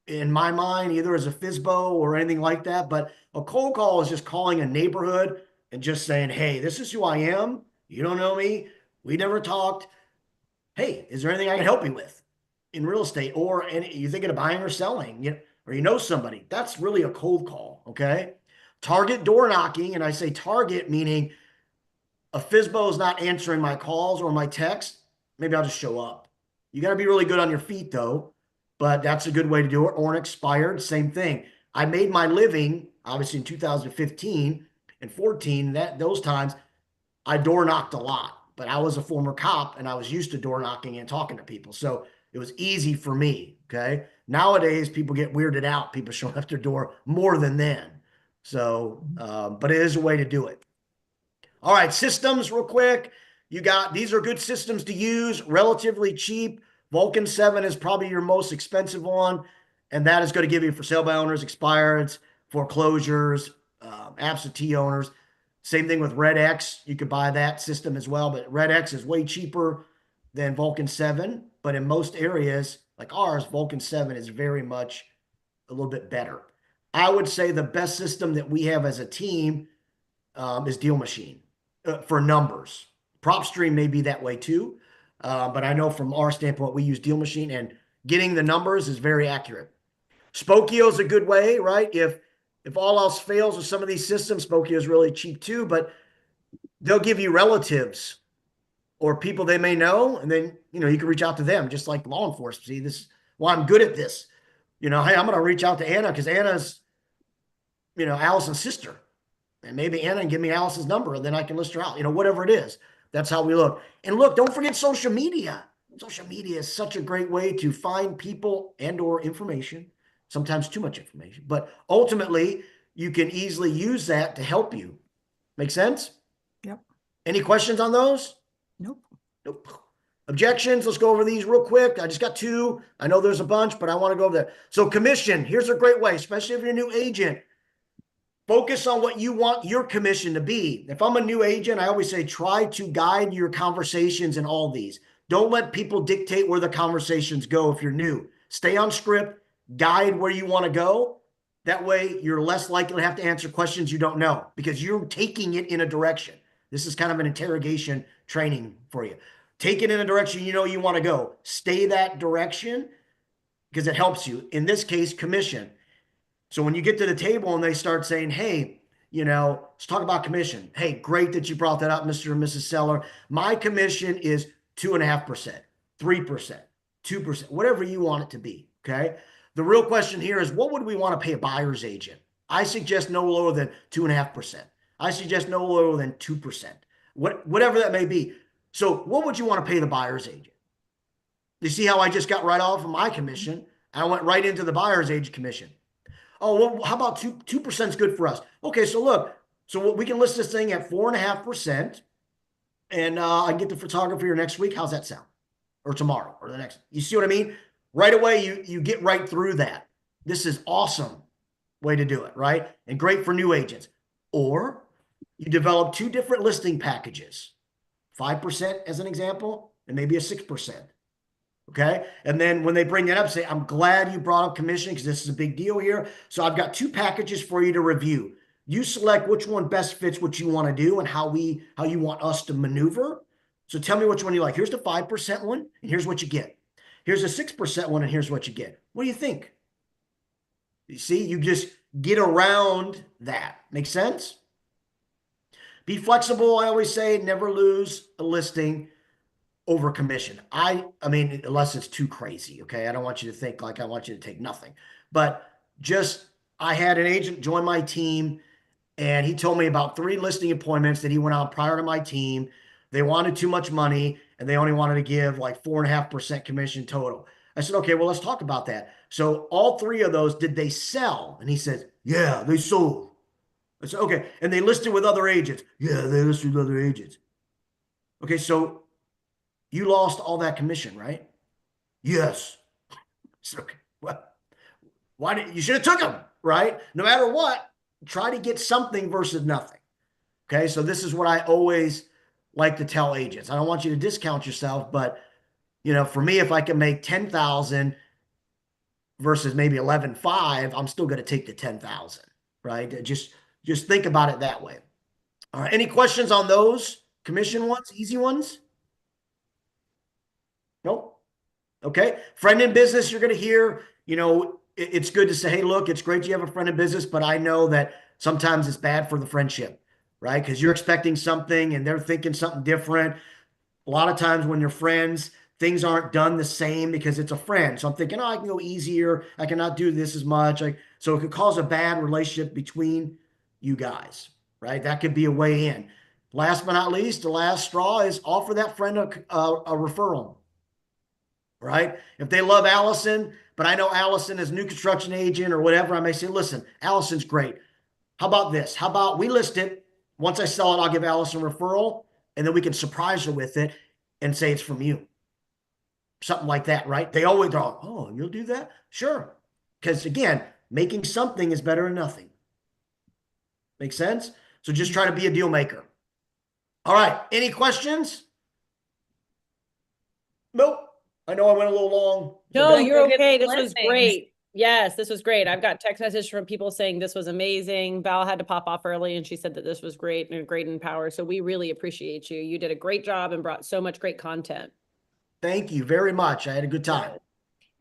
in my mind, either as a FSBO or anything like that. But a cold call is just calling a neighborhood and just saying, hey, this is who I am. You don't know me. We never talked. Hey, is there anything I can help you with in real estate? Or you're thinking of buying or selling, or you know somebody. That's really a cold call. Okay. Target door knocking. And I say target meaning a FSBO is not answering my calls or my texts. Maybe I'll just show up. You got to be really good on your feet though, but that's a good way to do it. Or an expired, same thing. I made my living, obviously in 2015 and 14, those times I door knocked a lot, but I was a former cop and I was used to door knocking and talking to people. So it was easy for me. Okay. Nowadays people get weirded out. People showing up their door more than then. So, but it is a way to do it. All right, systems real quick. These are good systems to use, relatively cheap. Vulcan 7 is probably your most expensive one, and that is going to give you for sale by owners, expireds, foreclosures, absentee owners. Same thing with Red X. You could buy that system as well, but Red X is way cheaper than Vulcan 7. But in most areas like ours, Vulcan 7 is very much a little bit better. I would say the best system that we have as a team is Deal Machine for numbers. PropStream may be that way too, but I know from our standpoint, we use Deal Machine and getting the numbers is very accurate. Spokio is a good way, right? If all else fails with some of these systems, Spokio is really cheap too, but they'll give you relatives or people they may know, and then you can reach out to them just like law enforcement. See, I'm good at this. Hey, I'm going to reach out to Anna because Anna's Allison's sister. And maybe Anna can give me Alice's number and then I can list her out, whatever it is. That's how we look. And look, don't forget social media. Social media is such a great way to find people and or information, sometimes too much information, but ultimately you can easily use that to help you. Make sense? Yep. Any questions on those? Nope. Objections. Let's go over these real quick. I just got 2. I know there's a bunch, but I want to go over there. So commission, here's a great way, especially if you're a new agent. Focus on what you want your commission to be. If I'm a new agent, I always say, try to guide your conversations in all these. Don't let people dictate where the conversations go if you're new. Stay on script, guide where you want to go. That way you're less likely to have to answer questions you don't know because you're taking it in a direction. This is kind of an interrogation training for you. Take it in a direction you want to go. Stay that direction because it helps you. In this case, commission. So when you get to the table and they start saying, hey, let's talk about commission. Hey, great that you brought that up, Mr. and Mrs. Seller. My commission is 2.5%, 3%, 2%, whatever you want it to be, okay? The real question here is, what would we want to pay a buyer's agent? I suggest no lower than 2.5%. I suggest no lower than 2%. whatever that may be. So what would you want to pay the buyer's agent? You see how I just got right off of my commission? And I went right into the buyer's agent commission. Oh, well, how about 2% is good for us? Okay, so look, so we can list this thing at 4.5%, and I can get the photographer here next week. How's that sound? Or tomorrow, or the next. You see what I mean? Right away, you get right through that. This is awesome way to do it, right? And great for new agents. Or you develop 2 different listing packages, 5% as an example, and maybe a 6%. Okay. And then when they bring that up, say, I'm glad you brought up commission because this is a big deal here. So I've got 2 packages for you to review. You select which one best fits what you want to do and how you want us to maneuver. So tell me which one you like. Here's the 5% one, and here's what you get. Here's the 6% one, and here's what you get. What do you think? You see, you just get around that. Make sense? Be flexible. I always say never lose a listing over commission. I mean, unless it's too crazy, okay? I don't want you to think like I want you to take nothing. But just, I had an agent join my team, and he told me about 3 listing appointments that he went on prior to my team. They wanted too much money, and they only wanted to give like 4.5% commission total. I said, okay, well, let's talk about that. So all 3 of those, did they sell? And he said, yeah, they sold. I said, okay. And they listed with other agents. Yeah, they listed with other agents. Okay, so you lost all that commission, right? Yes. So, well, you should have took them, right? No matter what, try to get something versus nothing. Okay, so this is what I always like to tell agents. I don't want you to discount yourself, but for me, if I can make 10,000 versus maybe 11.5, I'm still going to take the 10,000, right? Just think about it that way. All right, any questions on those commission ones, easy ones? Nope. Okay. Friend in business, you're going to hear, it's good to say, hey, look, it's great you have a friend in business, but I know that sometimes it's bad for the friendship, right? Because you're expecting something and they're thinking something different. A lot of times when you're friends, things aren't done the same because it's a friend. So I'm thinking, I can go easier. I cannot do this as much. So it could cause a bad relationship between you guys, right? That could be a way in. Last but not least, the last straw is offer that friend a referral. Right? If they love Allison, but I know Allison is a new construction agent or whatever, I may say, listen, Allison's great. How about this? How about we list it? Once I sell it, I'll give Allison a referral, and then we can surprise her with it and say it's from you. Something like that, right? They always go, oh, you'll do that? Sure. Because again, making something is better than nothing. Make sense? So just try to be a deal maker. All right. Any questions? Nope. I know I went a little long. No, you're Look at okay. the This was listings. great. Yes, this was great. I've got text messages from people saying this was amazing. Val had to pop off early and she said that this was great and great in power. So we really appreciate you. You did a great job and brought so much great content. Thank you very much. I had a good time.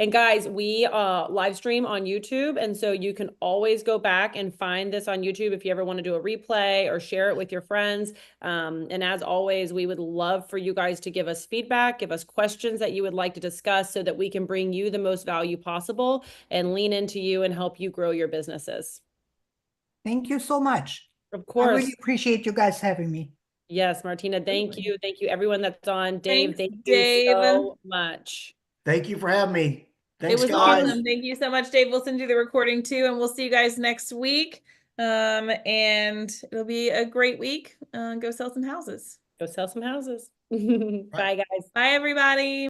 And guys, we live stream on YouTube. And so you can always go back and find this on YouTube if you ever want to do a replay or share it with your friends. And as always, we would love for you guys to give us feedback, give us questions that you would like to discuss so that we can bring you the most value possible and lean into you and help you grow your businesses. Thank you so much. Of I course. really appreciate you guys having me. Yes, Martina, thank you. Thank you, everyone that's on. Dave, Thanks, thank Dave. you so much. Thank you for having me. Thanks, It was guys. awesome. Thank you so much, Dave. We'll send you the recording too, and we'll see you guys next week. And it'll be a great week. Go sell some houses. Go sell some houses. Bye, guys. Bye, everybody.